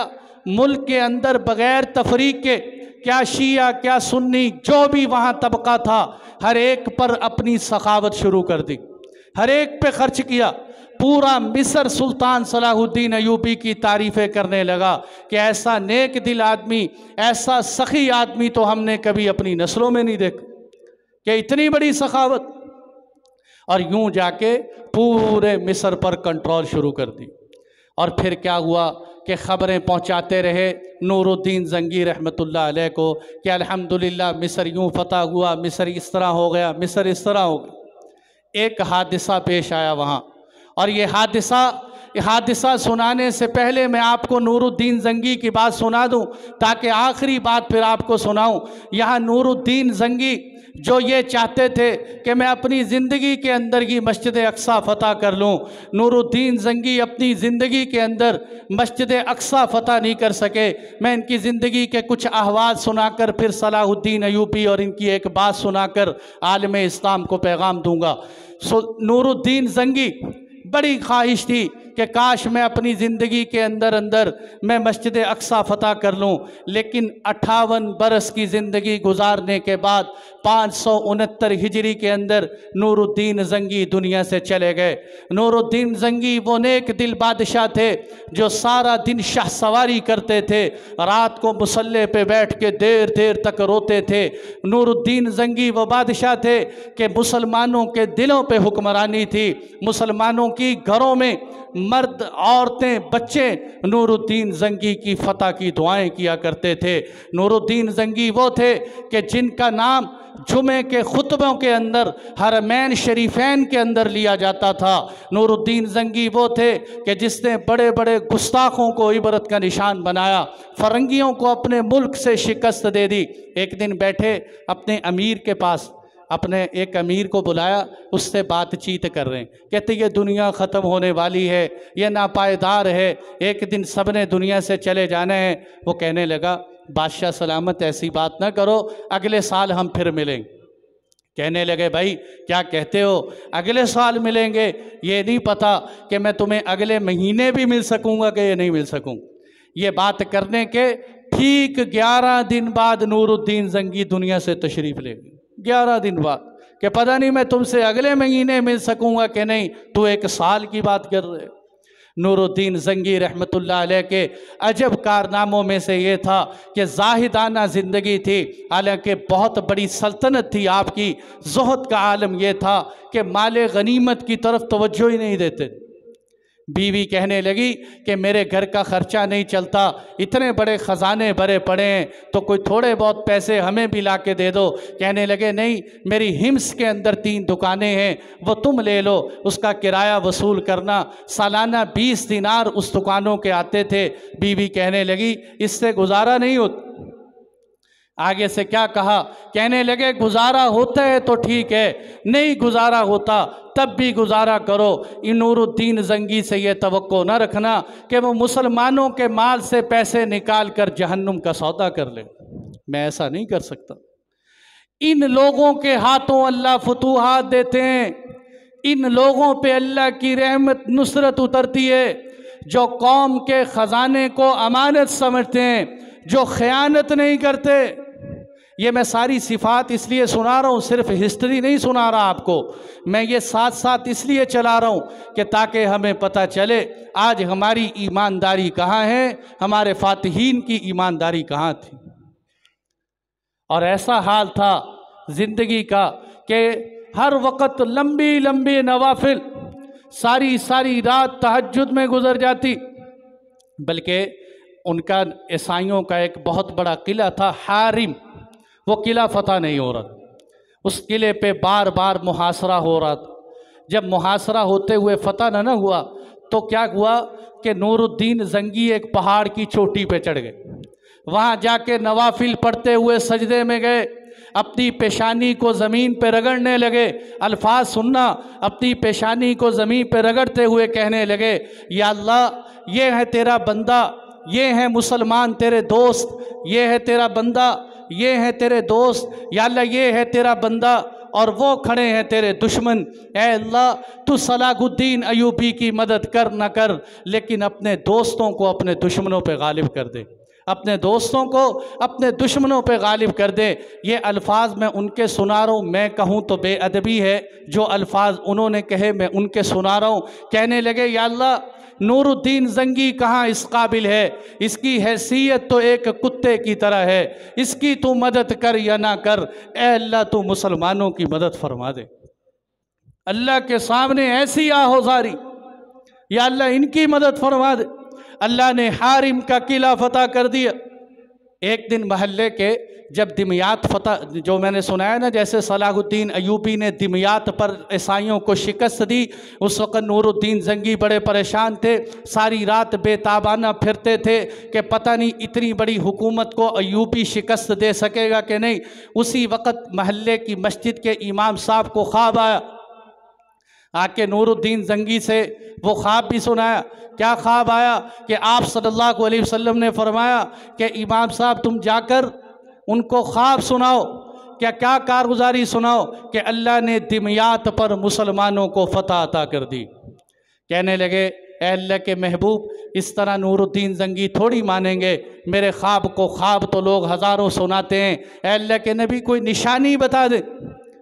मुल्क के अंदर बग़ैर तफरीक के, क्या शिया क्या सुन्नी, जो भी वहाँ तबका था, हर एक पर अपनी सखावत शुरू कर दी, हर एक पे खर्च किया। पूरा मिस्र सुल्तान सलाहुद्दीन अयूबी की तारीफ़ें करने लगा कि ऐसा नेक दिल आदमी, ऐसा सखी आदमी तो हमने कभी अपनी नस्लों में नहीं देखा, कि इतनी बड़ी सखावत। और यूं जाके पूरे मिस्र पर कंट्रोल शुरू कर दी। और फिर क्या हुआ कि ख़बरें पहुंचाते रहे नूरुद्दीन जंगी रहमतुल्लाह अलैह को कि अल्हम्दुलिल्लाह मिस्र यूं फतह हुआ, मिस्र इस तरह हो गया, मिस्र इस तरह हो गया। एक हादिसा पेश आया वहाँ, और ये हादिसा सुनाने से पहले मैं आपको नूरुद्दीन जंगी की बात सुना दूं, ताकि आखिरी बात फिर आपको सुनाऊं। यहाँ नूरुद्दीन जंगी जो ये चाहते थे कि मैं अपनी ज़िंदगी के अंदर की मस्जिद अक्सा फ़तह कर लूँ, नूरुद्दीन जंगी अपनी ज़िंदगी के अंदर मस्जिद अक्सा फ़तह नहीं कर सके। मैं इनकी ज़िंदगी के कुछ अहवाल सुनाकर फिर सलाहुद्दीन अयूबी और इनकी एक बात सुनाकर आलम इस्लाम को पैगाम दूँगा। नूरुद्दीन जंगी बड़ी ख्वाहिश थी कि काश मैं अपनी ज़िंदगी के अंदर मैं मस्जिद अक्सा फ़तह कर लूँ, लेकिन 58 बरस की ज़िंदगी गुजारने के बाद 569 हिजरी के अंदर नूरुद्दीन जंगी दुनिया से चले गए। नूरुद्दीन जंगी वो नेक दिल बादशाह थे जो सारा दिन शाह सवारी करते थे, रात को मुसल्ले पे बैठ के देर देर तक रोते थे। नूरुद्दीन जंगी वो बादशाह थे कि मुसलमानों के दिलों पे हुक्मरानी थी, मुसलमानों की घरों में मर्द औरतें बच्चे नूरुद्दीन जंगी की फ़तह की दुआएं किया करते थे। नूरुद्दीन जंगी वो थे कि जिनका नाम जुमे के खुतबों के अंदर हरमैन शरीफैन के अंदर लिया जाता था। नूरुद्दीन जंगी वो थे कि जिसने बड़े बड़े गुस्ताखों को इबरत का निशान बनाया, फ़रंगियों को अपने मुल्क से शिकस्त दे दी। एक दिन बैठे अपने अमीर के पास, अपने एक अमीर को बुलाया, उससे बातचीत कर रहे हैं। कहते ये दुनिया ख़त्म होने वाली है, ये नापायदार है, एक दिन सब ने दुनिया से चले जाना है। वो कहने लगा बादशाह सलामत ऐसी बात ना करो, अगले साल हम फिर मिलेंगे। कहने लगे भाई क्या कहते हो, अगले साल मिलेंगे? ये नहीं पता कि मैं तुम्हें अगले महीने भी मिल सकूँगा कि ये नहीं मिल सकूँगा। ये बात करने के ठीक 11 दिन बाद नूरुद्दीन जंगी दुनिया से तशरीफ़ ले गए। 11 दिन बाद कि पता नहीं मैं तुमसे अगले महीने मिल सकूँगा कि नहीं, तो 1 साल की बात कर रहे। नूरुद्दीन जंगी रहमतुल्लाह अलैह के अजब कारनामों में से ये था कि जाहिदाना ज़िंदगी थी, हालांकि बहुत बड़ी सल्तनत थी आपकी। ज़ुहद का आलम यह था कि माले गनीमत की तरफ तवज्जो ही नहीं देते। बीवी कहने लगी कि मेरे घर का ख़र्चा नहीं चलता, इतने बड़े ख़जाने भरे पड़े हैं, तो कोई थोड़े बहुत पैसे हमें भी ला के दे दो। कहने लगे नहीं, मेरी हिम्स के अंदर 3 दुकानें हैं, वो तुम ले लो, उसका किराया वसूल करना। सालाना 20 दिनार उस दुकानों के आते थे। बीवी कहने लगी इससे गुजारा नहीं होता। आगे से क्या कहा, कहने लगे गुजारा होता है तो ठीक है, नहीं गुजारा होता तब भी गुजारा करो। इन नूरुद्दीन जंगी से ये तवक्को न रखना कि वो मुसलमानों के माल से पैसे निकाल कर जहन्नुम का सौदा कर ले, मैं ऐसा नहीं कर सकता। इन लोगों के हाथों अल्लाह फतूहात देते हैं, इन लोगों पे अल्लाह की रहमत नुसरत उतरती है, जो कौम के ख़जाने को अमानत समझते हैं, जो ख़यानत नहीं करते। ये मैं सारी सिफ़ात इसलिए सुना रहा हूँ, सिर्फ हिस्ट्री नहीं सुना रहा आपको, मैं ये साथ साथ इसलिए चला रहा हूँ कि ताकि हमें पता चले आज हमारी ईमानदारी कहाँ है, हमारे फातिहीन की ईमानदारी कहाँ थी। और ऐसा हाल था ज़िंदगी का कि हर वक्त लंबी लंबी नवाफिल सारी सारी रात तहज्जुद में गुजर जाती। बल्कि उनका ईसाइयों का एक बहुत बड़ा किला था हारिम, वो किला फ़तह नहीं हो रहा, उस किले पे बार बार मुहासरा हो रहा था। जब मुहासरा होते हुए फ़तह न हुआ तो क्या हुआ कि नूरुद्दीन जंगी एक पहाड़ की चोटी पे चढ़ गए, वहाँ जाके नवाफिल पढ़ते हुए सजदे में गए, अपनी पेशानी को ज़मीन पर रगड़ने लगे। अल्फाज सुनना, अपनी पेशानी को ज़मीन पर रगड़ते हुए कहने लगे, या अल्लाह ये है तेरा बंदा, ये है मुसलमान तेरे दोस्त, ये है तेरा बंदा, ये है तेरे दोस्त, या अल्लाह ये है तेरा बंदा और वो खड़े हैं तेरे दुश्मन। ऐ अल्लाह तू सलाहुद्दीन अयूबी की मदद कर न कर, लेकिन अपने दोस्तों को अपने दुश्मनों पे गालिब कर दे, अपने दोस्तों को अपने दुश्मनों पे गालिब कर दे। ये अल्फाज मैं उनके सुना रहा हूँ, मैं कहूँ तो बेअदबी है, जो अल्फाज उन्होंने कहे मैं उनके सुना रहा हूँ। कहने लगे, या अल्लाह नूरुद्दीन जंगी कहाँ इस काबिल है, इसकी हैसियत तो एक कुत्ते की तरह है, इसकी तू मदद कर या ना कर, ए अल्लाह तू मुसलमानों की मदद फरमा दे। अल्लाह के सामने ऐसी आहोजारी, या अल्लाह इनकी मदद फरमा दे। अल्लाह ने हारिम का किला फतह कर दिया। एक दिन महल्ले के जब दिमियात फतह, जो मैंने सुनाया ना, जैसे सलाहुद्दीन अयूबी ने दिमियात पर ईसाइयों को शिकस्त दी, उस वक़्त नूरुद्दीन जंगी बड़े परेशान थे, सारी रात बेताबाना फिरते थे कि पता नहीं इतनी बड़ी हुकूमत को अयूबी शिकस्त दे सकेगा कि नहीं। उसी वक़्त महल्ले की मस्जिद के इमाम साहब को ख्वाब आया, आके नूरुद्दीन जंगी से वो ख्वाब भी सुनाया। क्या ख्वाब आया कि आप सल्लल्लाहु अलैहि वसल्लम ने फरमाया कि इमाम साहब तुम जाकर उनको ख्वाब सुनाओ, क्या क्या कारगुजारी सुनाओ कि अल्लाह ने दिमियात पर मुसलमानों को फतह अता कर दी। कहने लगे, ए अल्लाह के महबूब, इस तरह नूरुद्दीन जंगी थोड़ी मानेंगे, मेरे ख्वाब को ख्वाब तो लोग हज़ारों सुनाते हैं। ए अल्लाह के नबी कोई निशानी बता दे,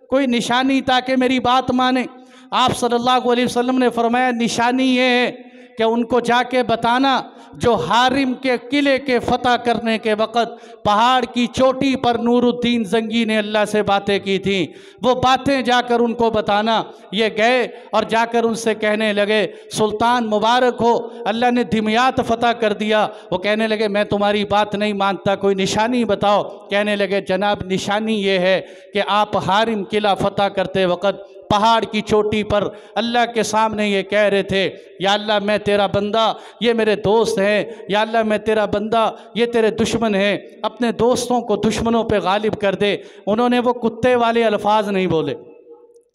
कोई निशानी ताकि मेरी बात माने। आप सल्लल्लाहु अलैहि वसल्लम ने फरमाया, निशानी ये है कि उनको जाके बताना जो हारिम के किले के फतह करने के वक़्त पहाड़ की चोटी पर नूरुद्दीन जंगी ने अल्लाह से बातें की थी, वो बातें जाकर उनको बताना। ये गए और जाकर उनसे कहने लगे, सुल्तान मुबारक हो, अल्लाह ने दिमियात फतह कर दिया। वो कहने लगे, मैं तुम्हारी बात नहीं मानता, कोई निशानी बताओ। कहने लगे, जनाब निशानी ये है कि आप हारिम किला फतह करते वक़्त पहाड़ की चोटी पर अल्लाह के सामने ये कह रहे थे, या अल्लाह मैं तेरा बंदा, ये मेरे दोस्त हैं, या अल्लाह मैं तेरा बंदा, ये तेरे दुश्मन हैं, अपने दोस्तों को दुश्मनों पे गालिब कर दे। उन्होंने वो कुत्ते वाले अल्फाज नहीं बोले।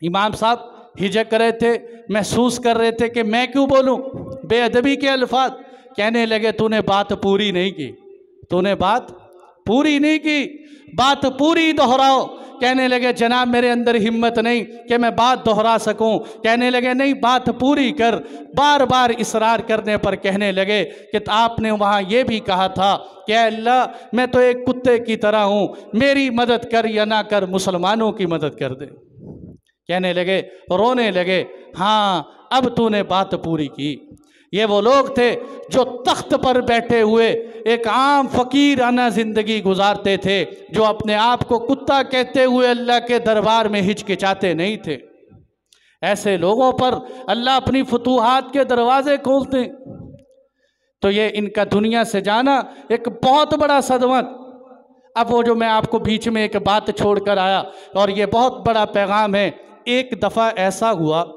इमाम साहब हिचक रहे थे, महसूस कर रहे थे कि मैं क्यों बोलूँ बेअदबी के अल्फाज। कहने लगे, तूने बात पूरी नहीं की, तूने बात पूरी नहीं की, बात पूरी दोहराओ। कहने लगे, जनाब मेरे अंदर हिम्मत नहीं कि मैं बात दोहरा सकूं। कहने लगे, नहीं बात पूरी कर। बार बार इसरार करने पर कहने लगे कि आपने वहाँ ये भी कहा था कि अल्लाह मैं तो एक कुत्ते की तरह हूँ, मेरी मदद कर या ना कर, मुसलमानों की मदद कर दे। कहने लगे, रोने लगे, हाँ अब तूने बात पूरी की। ये वो लोग थे जो तख्त पर बैठे हुए एक आम फ़कीराना ज़िंदगी गुजारते थे, जो अपने आप को कुत्ता कहते हुए अल्लाह के दरबार में हिचकिचाते नहीं थे। ऐसे लोगों पर अल्लाह अपनी फतूहात के दरवाज़े खोलते। तो ये इनका दुनिया से जाना एक बहुत बड़ा सदमा। अब वो जो मैं आपको बीच में एक बात छोड़ कर आया, और ये बहुत बड़ा पैगाम है। एक दफ़ा ऐसा हुआ,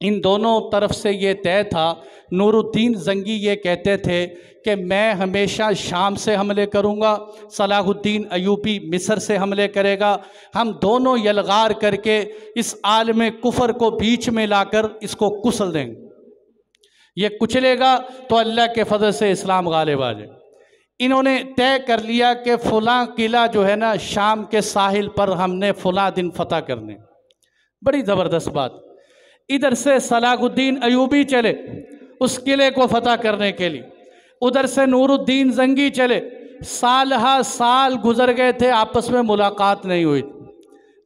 इन दोनों तरफ से ये तय था, नूरुद्दीन जंगी ये कहते थे कि मैं हमेशा शाम से हमले करूँगा, सलाहुद्दीन अयूबी मिस्र से हमले करेगा, हम दोनों यलगार करके इस आलम कुफर को बीच में लाकर इसको कुचल देंगे। ये कुचलेगा तो अल्लाह के फजल से इस्लाम गालिब आ जाए। इन्होंने तय कर लिया कि फ़लाँ किला जो है ना शाम के साहिल पर हमने फ़लाँ दिन फतह करने। बड़ी ज़बरदस्त बात। इधर से सलाहुद्दीन अयूबी चले उस किले को फतह करने के लिए, उधर से नूरुद्दीन जंगी चले। साल हा साल गुजर गए थे, आपस में मुलाकात नहीं हुई।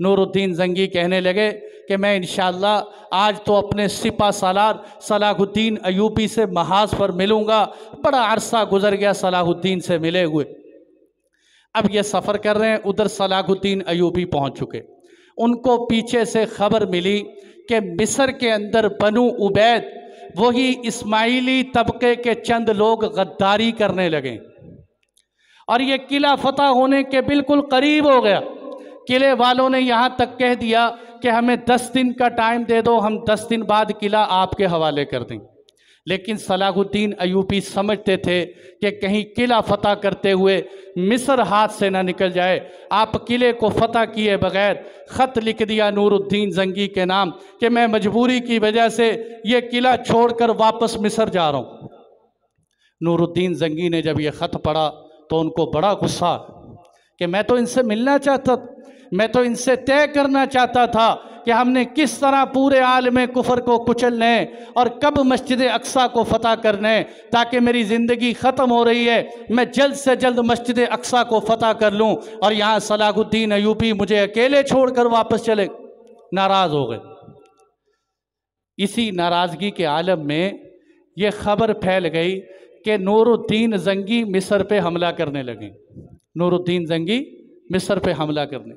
नूरुद्दीन जंगी कहने लगे कि मैं इंशाअल्लाह आज तो अपने सिपा सालार सलाहुद्दीन अयूबी से महाज पर मिलूँगा। बड़ा अरसा गुजर गया सलाहुद्दीन से मिले हुए। अब ये सफ़र कर रहे हैं, उधर सलाहुद्दीन अयूबी पहुँच चुके। उनको पीछे से खबर मिली कि मिस्र के अंदर बनु उबैद, वही इस्माइली तबके के चंद लोग गद्दारी करने लगे और ये किला फतह होने के बिल्कुल करीब हो गया। किले वालों ने यहाँ तक कह दिया कि हमें 10 दिन का टाइम दे दो, हम 10 दिन बाद किला आपके हवाले कर दें। लेकिन सलाहुद्दीन अयूबी समझते थे कि कहीं किला फतह करते हुए मिस्र हाथ से ना निकल जाए। आप किले को फतह किए बगैर ख़त लिख दिया नूरुद्दीन जंगी के नाम कि मैं मजबूरी की वजह से ये किला छोड़कर वापस मिस्र जा रहा हूँ। नूरुद्दीन जंगी ने जब ये ख़त पढ़ा तो उनको बड़ा गुस्सा कि मैं तो इनसे मिलना चाहता, मैं तो इनसे तय करना चाहता था कि हमने किस तरह पूरे आलम कुफर को कुचलने और कब मस्जिद अक्सा को फतह करने, ताकि मेरी ज़िंदगी ख़त्म हो रही है, मैं जल्द से जल्द मस्जिद अक्सा को फतह कर लूँ और यहाँ सलाहुद्दीन अयूबी मुझे अकेले छोड़कर वापस चले। नाराज़ हो गए। इसी नाराज़गी के आलम में ये ख़बर फैल गई कि नूरुद्दीन जंगी मिस्र पे हमला करने लगे। नूरुद्दीन जंगी मिस्र पे हमला करने,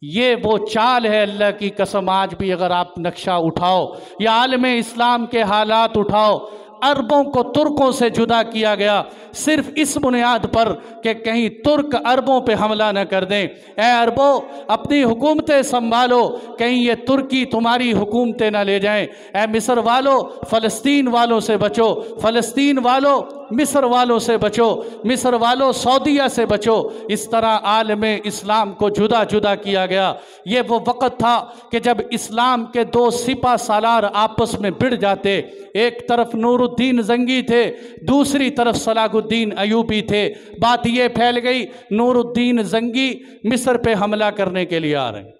ये वो चाल है अल्लाह की कसम। आज भी अगर आप नक्शा उठाओ या आलम इस्लाम के हालात उठाओ, अरबों को तुर्कों से जुदा किया गया सिर्फ इस बुनियाद पर कि कहीं तुर्क अरबों पे हमला न कर दें। ए अरबों, अपनी हुकूमतें संभालो, कहीं ये तुर्की तुम्हारी हुकूमतें न ले जाएं। ए मिस्र वालों, फ़लस्तीन वालों से बचो, फ़लस्तीन वालों मिस्र वालों से बचो, मिस्र वालों सऊदीया से बचो। इस तरह आलम इस्लाम को जुदा जुदा किया गया। ये वो वक़्त था कि जब इस्लाम के दो सिपा सालार आपस में भिड़ जाते। एक तरफ नूरुद्दीन जंगी थे, दूसरी तरफ सलाहुद्दीन अयूबी थे। बात ये फैल गई नूरुद्दीन जंगी मिस्र पे हमला करने के लिए आ रहे हैं।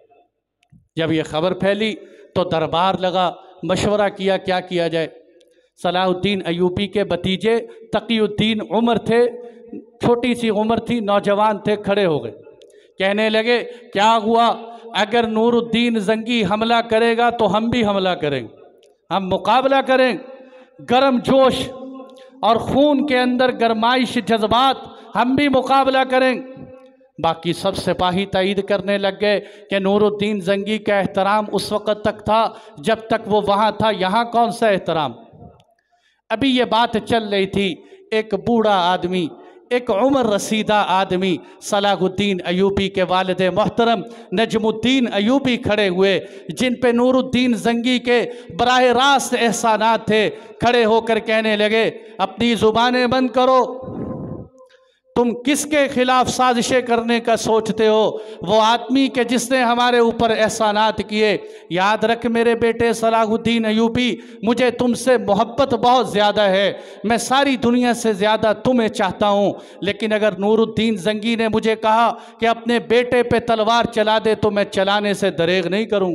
जब ये खबर फैली तो दरबार लगा, मशवरा किया क्या किया जाए। सलाहुद्दीन अयूबी के भतीजे तकीउद्दीन उमर थे, छोटी सी उम्र थी, नौजवान थे, खड़े हो गए। कहने लगे क्या हुआ, अगर नूरुद्दीन जंगी हमला करेगा तो हम भी हमला करेंगे, हम मुकाबला करें। गर्म जोश और खून के अंदर गरमाइश जज्बात, हम भी मुकाबला करें। बाकी सब सिपाही तईद करने लग गए कि नूरुद्दीन जंगी का एहतराम उस वक़्त तक था जब तक वो वहाँ था, यहाँ कौन सा एहतराम। अभी ये बात चल रही थी, एक बूढ़ा आदमी, एक उम्र रसीदा आदमी सलाहुद्दीन अयूबी के वालिद मोहतरम नजमुद्दीन अयूबी खड़े हुए, जिन पे नूरुद्दीन जंगी के बराह रास्त एहसानात थे। खड़े होकर कहने लगे अपनी ज़ुबानें बंद करो, तुम किसके खिलाफ साजिशें करने का सोचते हो। वो आदमी के जिसने हमारे ऊपर एहसानात किए। याद रख मेरे बेटे सलाहुद्दीन अयूबी, मुझे तुमसे मोहब्बत बहुत ज़्यादा है, मैं सारी दुनिया से ज़्यादा तुम्हें चाहता हूँ। लेकिन अगर नूरुद्दीन जंगी ने मुझे कहा कि अपने बेटे पे तलवार चला दे तो मैं चलाने से दरेग नहीं करूँ।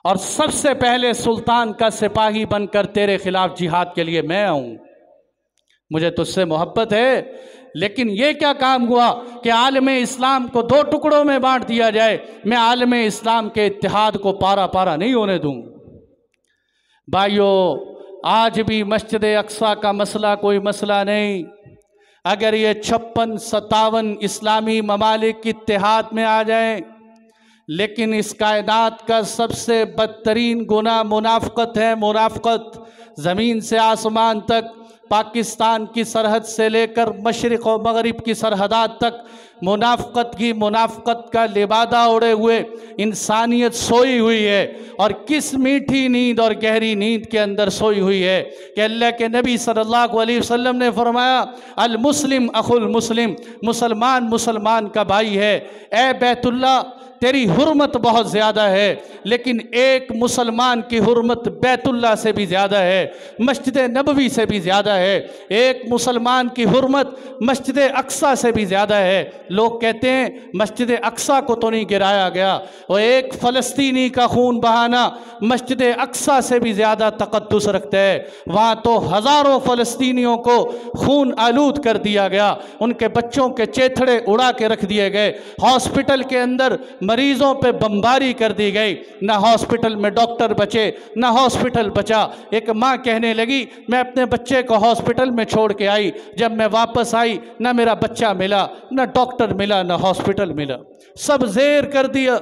और सबसे पहले सुल्तान का सिपाही बनकर तेरे खिलाफ जिहाद के लिए मैं आऊँ। मुझे तुझसे मोहब्बत है, लेकिन ये क्या काम हुआ कि आलम इस्लाम को दो टुकड़ों में बांट दिया जाए। मैं आलम इस्लाम के इत्तेहाद को पारा पारा नहीं होने दूँ। भाइयों, आज भी मस्जिद अक्सा का मसला कोई मसला नहीं। अगर ये 56-57 इस्लामी ममालिक इत्तेहाद में आ जाएं, लेकिन इस कायनात का सबसे बदतरीन गुनाह मुनाफ़क़त है। मुनाफ़क़त ज़मीन से आसमान तक, पाकिस्तान की सरहद से लेकर मशरिक़ और मगरिब की सरहदात तक मुनाफ़क़त का लिबादा ओढ़े हुए इंसानियत सोई हुई है। और किस मीठी नींद और गहरी नींद के अंदर सोई हुई है कि अल्लाह के नबी सल्लल्लाहु अलैहि वसल्लम ने फरमाया अल मुस्लिम अखुल मुस्लिम, मुसलमान मुसलमान का भाई है। ए बैतुल्लाह, तेरी हुर्मत बहुत ज़्यादा है, लेकिन एक मुसलमान की हुर्मत बैतुल्लाह से भी ज़्यादा है, मस्जिद नबवी से भी ज़्यादा है। एक मुसलमान की हुर्मत मस्जिद अक्सा से भी ज़्यादा है। लोग कहते हैं मस्जिद अक्सा को तो नहीं गिराया गया, और एक फ़लस्तीनी का खून बहाना मस्जिद अक्सा से भी ज़्यादा तक़द्दुस रखता है। वहाँ तो हज़ारों फ़लस्तीनियों को खून आलूद कर दिया गया, उनके बच्चों के चेथड़े उड़ा के रख दिए गए, हॉस्पिटल के अंदर मरीजों पे बमबारी कर दी गई। ना हॉस्पिटल में डॉक्टर बचे, ना हॉस्पिटल बचा। एक माँ कहने लगी मैं अपने बच्चे को हॉस्पिटल में छोड़ के आई, जब मैं वापस आई ना मेरा बच्चा मिला, ना डॉक्टर मिला, ना हॉस्पिटल मिला, सब ज़ेर कर दिया।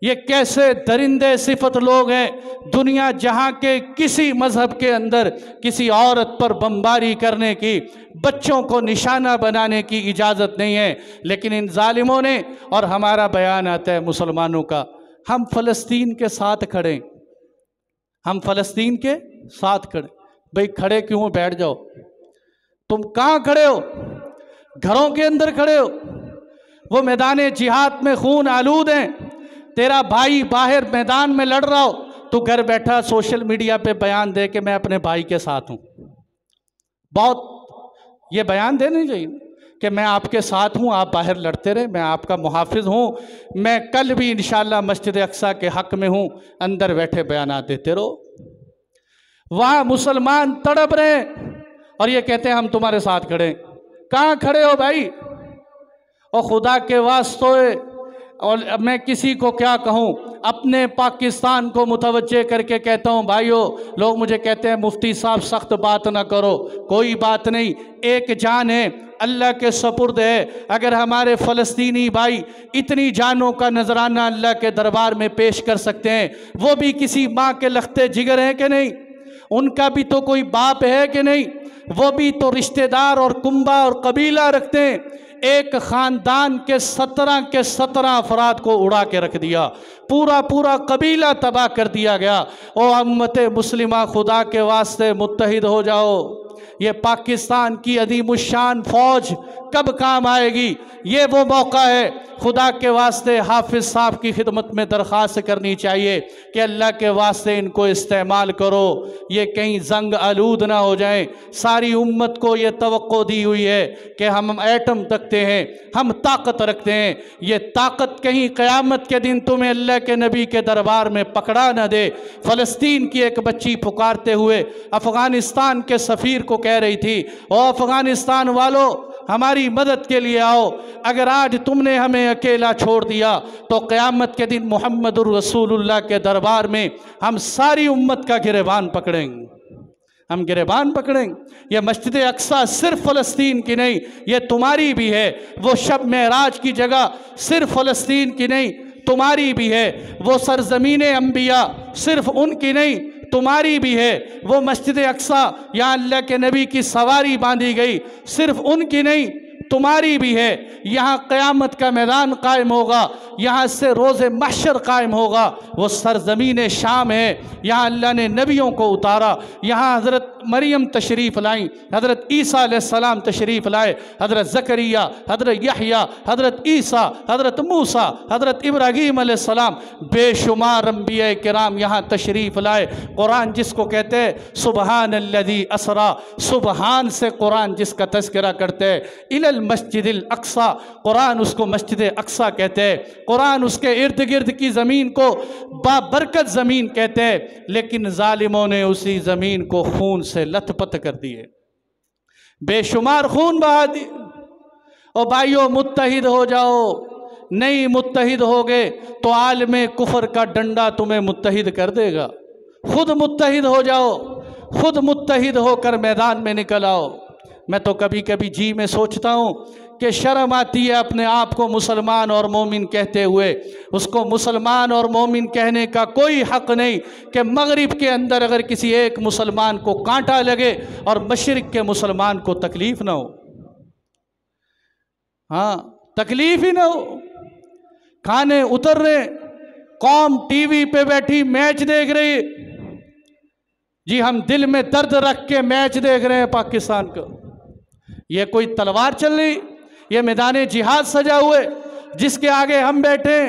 ये कैसे दरिंदे सिफत लोग हैं। दुनिया जहाँ के किसी मज़हब के अंदर किसी औरत पर बमबारी करने की, बच्चों को निशाना बनाने की इजाज़त नहीं है, लेकिन इन जालिमों ने, और हमारा बयान आता है मुसलमानों का, हम फ़लस्तीन के साथ खड़े, हम फ़लस्तीन के साथ खड़े। भाई खड़े क्यों हो? बैठ जाओ। तुम कहाँ खड़े हो? घरों के अंदर खड़े हो। वो मैदान जिहाद में खून आलूद हैं, तेरा भाई बाहर मैदान में लड़ रहा हो, तो घर बैठा सोशल मीडिया पे बयान दे के मैं अपने भाई के साथ हूँ। बहुत ये बयान देने चाहिए कि मैं आपके साथ हूँ, आप बाहर लड़ते रहे, मैं आपका मुहाफिज हूँ, मैं कल भी इंशाअल्लाह मस्जिद अक्सा के हक़ में हूँ, अंदर बैठे बयान देते रहो। वहाँ मुसलमान तड़प रहे हैं और ये कहते हैं हम तुम्हारे साथ खड़े। कहाँ खड़े हो भाई? और खुदा के वास्ते, और मैं किसी को क्या कहूँ, अपने पाकिस्तान को मुतवज्जे करके कहता हूँ भाइयों, लोग मुझे कहते हैं मुफ्ती साहब सख्त बात ना करो, कोई बात नहीं, एक जान है अल्लाह के सपुर्द है। अगर हमारे फ़लस्तीनी भाई इतनी जानों का नजराना अल्लाह के दरबार में पेश कर सकते हैं, वो भी किसी माँ के लखते जिगर हैं कि नहीं? उनका भी तो कोई बाप है कि नहीं? वो भी तो रिश्तेदार और कुंबा और कबीला रखते हैं। एक ख़ानदान के 17 अफराद को उड़ा के रख दिया, पूरा पूरा कबीला तबाह कर दिया गया। ओ उम्मत मुस्लिमा, खुदा के वास्ते मुत्तहिद हो जाओ। ये पाकिस्तान की अदीमुशान फ़ौज कब काम आएगी? ये वो मौका है। खुदा के वास्ते हाफिज़ साहब की खिदमत में दरख्वास्त करनी चाहिए कि अल्लाह के वास्ते इनको इस्तेमाल करो, ये कहीं जंग आलूद ना हो जाए। सारी उम्मत को ये तवक्को दी हुई है कि हम एटम तकते हैं, हम ताकत रखते हैं। ये ताकत कहीं क़यामत के दिन तुम्हें अल्लाह के नबी के दरबार में पकड़ा न दे। फ़लस्तीन की एक बच्ची पुकारते हुए अफ़गानिस्तान के सफ़ीर को कह रही थी, ओ अफ़गानिस्तान वालों, हमारी मदद के लिए आओ। अगर आज तुमने हमें अकेला छोड़ दिया तो क़यामत के दिन मुहम्मदुर रसूलुल्लाह के दरबार में हम सारी उम्मत का गिरेबान पकड़ेंगे, हम गिरेबान पकड़ेंगे। यह मस्जिद अक्सा सिर्फ फ़लस्तीन की नहीं, ये तुम्हारी भी है। वो शब मेराज की जगह सिर्फ फ़लस्तीन की नहीं, तुम्हारी भी है। वो सरज़मीन अंबिया सिर्फ उनकी नहीं, तुम्हारी भी है। वो मस्जिद अक्सा यहाँ अल्लाह के नबी की सवारी बांधी गई, सिर्फ उनकी नहीं, तुम्हारी भी है। यहाँ क़यामत का मैदान कायम होगा, यहाँ से रोज़े महशर कायम होगा। वो सरज़मीन शाम है, यहाँ अल्लाह ने नबियों को उतारा। यहाँ हज़रत मरियम तशरीफ़ लाई, हज़रत ईसा अलैहिस्सलाम तशरीफ़ लाए, हज़रत ज़करिया, हज़रत यहया, हज़रत ईसा, हज़रत मूसा, हज़रत इब्राहीम अलैहिस्सलाम, बेशुमार अंबिया किराम यहाँ तशरीफ़ लाए। कुरान जिसको कहते हैं सुबहानल्लज़ी असरा, सुबहान से कुरान जिसका तज़किरा करते हैं, इलल मस्जिदिल अक्सा, कुरान उसको मस्जिद अक्सा कहते हैं। कुरान उसके इर्द गिर्द की ज़मीन को बाबरकत ज़मीन कहते हैं, लेकिन जालिमों ने उसी ज़मीन को खून से लथपथ कर दिए, बेशुमार खून बहा दिए। और भाइयों, मुत्तहिद हो जाओ। नहीं मुत्तहिद होगे तो आलमे कुफर का डंडा तुम्हें मुत्तहिद कर देगा। खुद मुत्तहिद हो जाओ, खुद मुत्तहिद होकर मैदान में निकल आओ। मैं तो कभी कभी जी में सोचता हूँ कि शर्म आती है अपने आप को मुसलमान और मोमिन कहते हुए। उसको मुसलमान और मोमिन कहने का कोई हक़ नहीं कि मगरिब के अंदर अगर किसी एक मुसलमान को कांटा लगे और मशरिक़ के मुसलमान को तकलीफ़ ना हो। हाँ, तकलीफ़ ही ना हो। खाने उतर रहे, कौम टीवी पे बैठी मैच देख रही जी, हम दिल में दर्द रख के मैच देख रहे हैं पाकिस्तान का। ये कोई तलवार चल रही, ये मैदान जिहाद सजा हुए जिसके आगे हम बैठे।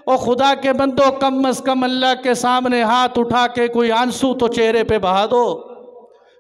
और खुदा के बंदो, कम अज़ कम अल्लाह के सामने हाथ उठा के कोई आंसू तो चेहरे पे बहा दो,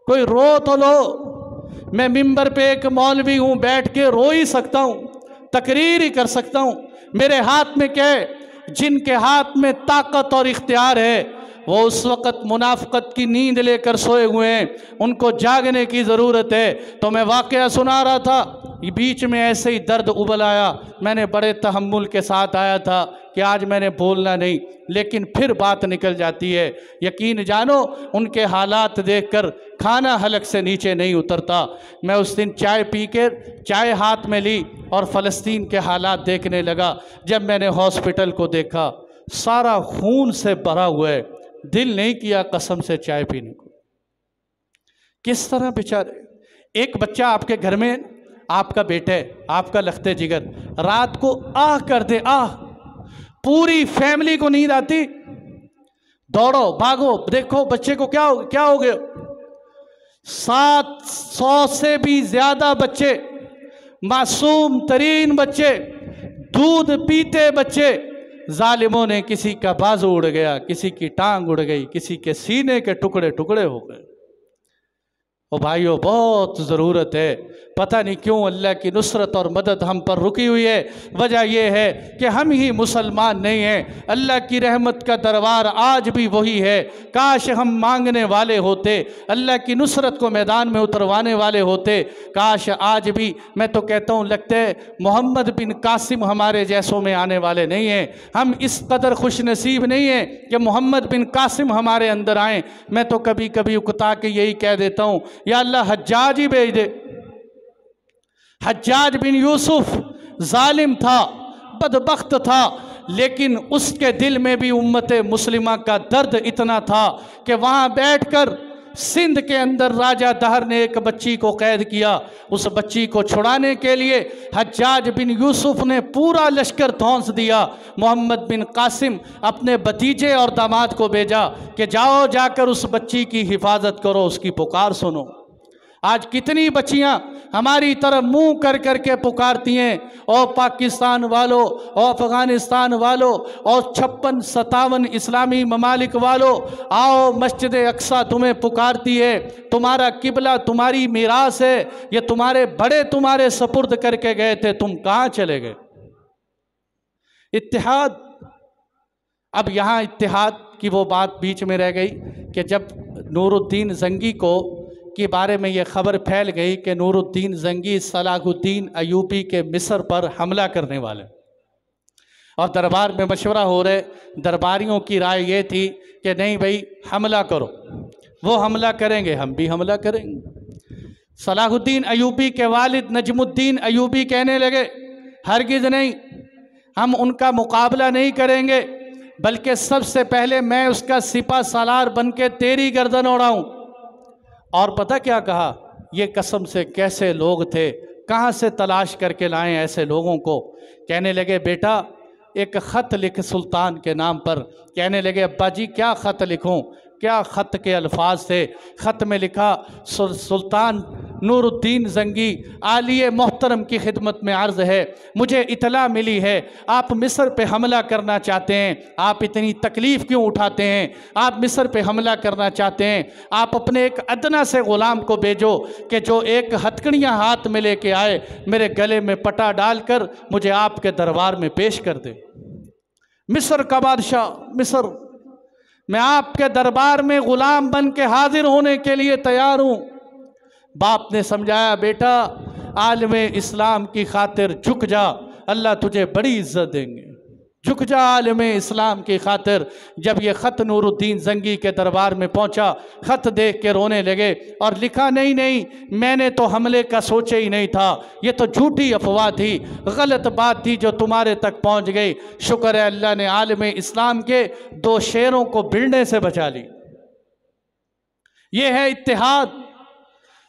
कोई रो तो लो। मैं मिंबर पे एक मौलवी हूँ, बैठ के रो ही सकता हूँ, तकरीर ही कर सकता हूँ। मेरे हाथ में क्या है? जिनके हाथ में ताकत और इख्तियार है वो उस वक़्त मुनाफ़क़त की नींद लेकर सोए हुए हैं, उनको जागने की ज़रूरत है। तो मैं वाक़या सुना रहा था, बीच में ऐसे ही दर्द उबल आया। मैंने बड़े तहम्मुल के साथ आया था कि आज मैंने बोलना नहीं, लेकिन फिर बात निकल जाती है। यकीन जानो, उनके हालात देखकर खाना हलक से नीचे नहीं उतरता। मैं उस दिन चाय पी कर, चाय हाथ में ली और फ़लस्तीन के हालात देखने लगा। जब मैंने हॉस्पिटल को देखा, सारा खून से भरा हुआ है, दिल नहीं किया कसम से चाय पीने को। किस तरह बेचारे, एक बच्चा आपके घर में, आपका बेटा है, आपका लखते जिगर, रात को आह कर दे, आह, पूरी फैमिली को नींद आती, दौड़ो भागो, देखो बच्चे को क्या हो गया। 700 से भी ज्यादा बच्चे, मासूम तरीन बच्चे, दूध पीते बच्चे, जालिमों ने किसी का बाजू उड़ गया, किसी की टांग उड़ गई, किसी के सीने के टुकड़े टुकड़े हो गए। ओ भाइयों, बहुत ज़रूरत है। पता नहीं क्यों अल्लाह की नुसरत और मदद हम पर रुकी हुई है। वजह यह है कि हम ही मुसलमान नहीं हैं। अल्लाह की रहमत का दरबार आज भी वही है। काश हम मांगने वाले होते, अल्लाह की नुसरत को मैदान में उतरवाने वाले होते। काश आज भी, मैं तो कहता हूँ लगता है मोहम्मद बिन कासिम हमारे जैसों में आने वाले नहीं हैं। हम इस कदर खुश नसीब नहीं हैं कि मोहम्मद बिन कासिम हमारे अंदर आएँ। मैं तो कभी कभी उकता के यही कह देता हूँ, या अल्लाह हज्जाज ही भेज दे। हज्जाज बिन यूसुफ जालिम था, बदबख्त था, लेकिन उसके दिल में भी उम्मत मुस्लिमा का दर्द इतना था कि वहाँ बैठकर सिंध के अंदर राजा दहर ने एक बच्ची को कैद किया। उस बच्ची को छुड़ाने के लिए हज्जाज बिन यूसुफ ने पूरा लश्कर धौंस दिया। मोहम्मद बिन कासिम अपने भतीजे और दामाद को भेजा कि जाओ जाकर उस बच्ची की हिफाजत करो, उसकी पुकार सुनो। आज कितनी बच्चियां हमारी तरफ मुंह कर कर के पुकारती हैं, और पाकिस्तान वालों और अफ़गानिस्तान वालों और 56-57 इस्लामी ममालिक वालों, आओ मस्जिद अक्सा तुम्हें पुकारती है, तुम्हारा किबला तुम्हारी मीरास है, ये तुम्हारे बड़े तुम्हारे सपुर्द करके गए थे, तुम कहाँ चले गए। इत्तेहाद, अब यहाँ इत्तेहाद की वो बात बीच में रह गई कि जब नूरुद्दीन जंगी को के बारे में ये खबर फैल गई कि नूरुद्दीन जंगी सलाहुद्दीन अयूबी के मिस्र पर हमला करने वाले, और दरबार में मशवरा हो रहे, दरबारियों की राय ये थी कि नहीं भाई हमला करो, वो हमला करेंगे हम भी हमला करेंगे। सलाहुद्दीन अयूबी के वालिद नजमुद्दीन अयूबी कहने लगे हरगिज़ नहीं, हम उनका मुकाबला नहीं करेंगे, बल्कि सबसे पहले मैं उसका सिपा सालार बन के तेरी गर्दन उड़ाऊँ। और पता क्या कहा, ये कसम से कैसे लोग थे, कहाँ से तलाश करके लाएं ऐसे लोगों को। कहने लगे बेटा एक ख़त लिख सुल्तान के नाम पर। कहने लगे अब्बा जी क्या ख़त लिखूं, क्या ख़त के अल्फाज थे। ख़त में लिखा, सुल्तान नूरुद्दीन जंगी आलिए मोहतरम की खिदमत में अर्ज़ है, मुझे इतला मिली है आप मिस्र पे हमला करना चाहते हैं, आप इतनी तकलीफ़ क्यों उठाते हैं, आप मिस्र पे हमला करना चाहते हैं, आप अपने एक अदना से ग़ुलाम को भेजो कि जो एक हथकड़ियाँ हाथ में लेके आए, मेरे गले में पटा डालकर मुझे आपके दरबार में पेश कर दे। मिस्र का बादशाह, मिस्र, मैं आपके दरबार में ग़ुलाम बन के हाजिर होने के लिए तैयार हूँ। बाप ने समझाया बेटा आलमे इस्लाम की खातिर झुक जा, अल्लाह तुझे बड़ी इज्जत देंगे, झुक जा आलमे इस्लाम की खातिर। जब ये ख़त नूरुद्दीन जंगी के दरबार में पहुंचा, ख़त देख के रोने लगे और लिखा नहीं नहीं मैंने तो हमले का सोचे ही नहीं था, ये तो झूठी अफवाह थी, गलत बात थी जो तुम्हारे तक पहुंच गई। शुक्र है अल्लाह ने आलमे इस्लाम के 2 शेरों को बिड़ने से बचा ली। ये है इत्तेहाद।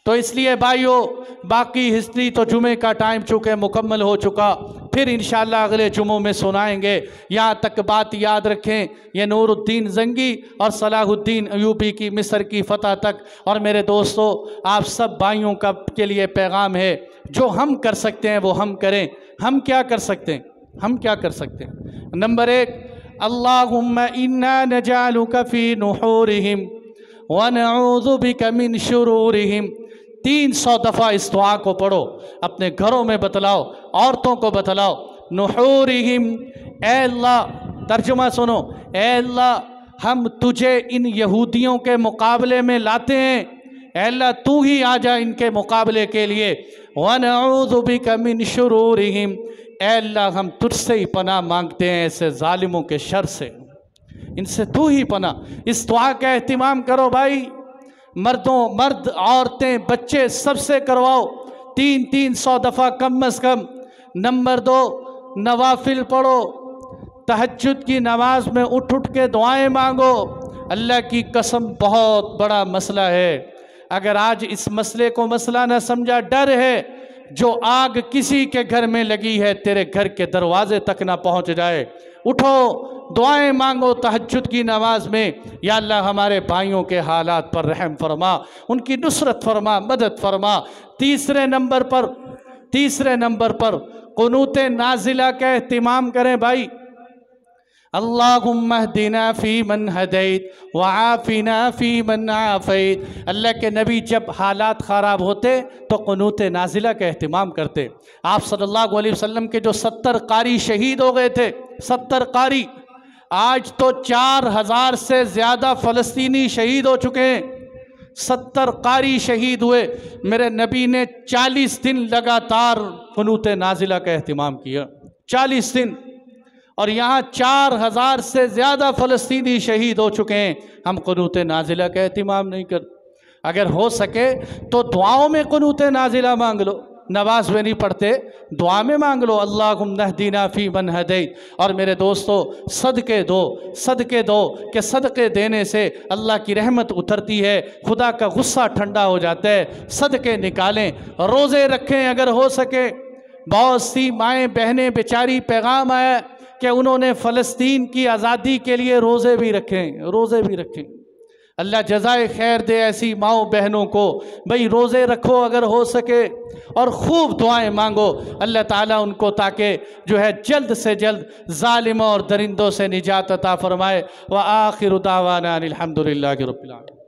तो इसलिए भाइयों, बाकी हिस्ट्री तो जुमे का टाइम चुके मुकम्मल हो चुका, फिर इंशाअल्लाह अगले जुमों में सुनाएंगे। यहाँ तक बात याद रखें, ये नूरुद्दीन जंगी और सलाहुद्दीन अयूबी की मिस्र की फ़तह तक। और मेरे दोस्तों, आप सब भाइयों का के लिए पैगाम है, जो हम कर सकते हैं वो हम करें। हम क्या कर सकते हैं, हम क्या कर सकते हैं। नंबर 1, अल्लाहुम्मा इन्ना नजालुका फी नुहूरिहिम व नऊज़ु बिका मिन शुरूरिहिम। 300 दफ़ा इस दुआ को पढ़ो, अपने घरों में बतलाओ, औरतों को बतलाओ। नुहूरिहिम, ए अल्लाह, तर्जुमा सुनो, ए अल्लाह हम तुझे इन यहूदियों के मुकाबले में लाते हैं, ए अल्लाह तू ही आ जा इनके मुकाबले के लिए। व नऊज़ु बिका मिन शुरूरिहिम, ए अल्लाह हम तुझसे ही पनाह मांगते हैं ऐसे जालिमों के शर से, इनसे तू ही पनाह। इस दुआ का एहतिमाम करो भाई, मर्द औरतें बच्चे सबसे करवाओ, 300 दफ़ा कम अज़ कम। नंबर 2, नवाफिल पढ़ो, तहज्जुद की नमाज में उठ उठ के दुआएं मांगो। अल्लाह की कसम बहुत बड़ा मसला है, अगर आज इस मसले को मसला न समझा, डर है जो आग किसी के घर में लगी है तेरे घर के दरवाजे तक ना पहुंच जाए। उठो, दुआएं मांगो तहज्जुद की नमाज में, या अल्लाह हमारे भाइयों के हालात पर रहम फरमा, उनकी नुसरत फरमा, मदद फरमा। तीसरे नंबर पर कुनूत नाजिला का एहतिमाम करें भाई। अल्लाहुम्मा हदीना फ़ी मन हदैत व आफ़िना फ़ी मन आफ़ैत। अल्लाह के नबी जब हालात ख़राब होते तो कुनूत नाजिला का एहतिमाम करते। आप सल्लल्लाहु अलैहि वसल्लम के जो 70 कारी शहीद हो गए थे, 70 कारी, आज तो 4000 से ज़्यादा फ़लस्तीनी शहीद हो चुके हैं। 70 कारी शहीद हुए। मेरे नबी ने 40 दिन लगातार कुनूत नाजिला का एहतिमाम किया, 40 दिन। और यहाँ 4000 से ज़्यादा फ़लस्तीनी शहीद हो चुके हैं, हम कुनूत नाजिला का एहतिमाम नहीं कर। अगर हो सके तो दुआओं में कुनूत नाजिला मांग लो, नमाज में नहीं पढ़ते, दुआ में मांग लो, अल्लाहुम्मा हदीना फ़ी मन हदैत। और मेरे दोस्तों, सदके दो कि सदके देने से अल्लाह की रहमत उतरती है, खुदा का गुस्सा ठंडा हो जाता है। सदके निकालें, रोज़े रखें अगर हो सके। बहुत सी माएँ बहनें बेचारी पैगाम आया कि उन्होंने फ़लस्तीन की आज़ादी के लिए रोज़े भी रखें। अल्लाह जज़ाए खैर दे ऐसी माओ बहनों को। भाई रोज़े रखो अगर हो सके और ख़ूब दुआएं मांगो अल्लाह ताला उनको, ताकि जो है जल्द से जल्द ज़ालिमों और दरिंदों से निजात अता फ़रमाए। व आखिरु दावाना अनिल हम्दुलिल्लाहि रब्बिल आलमीन।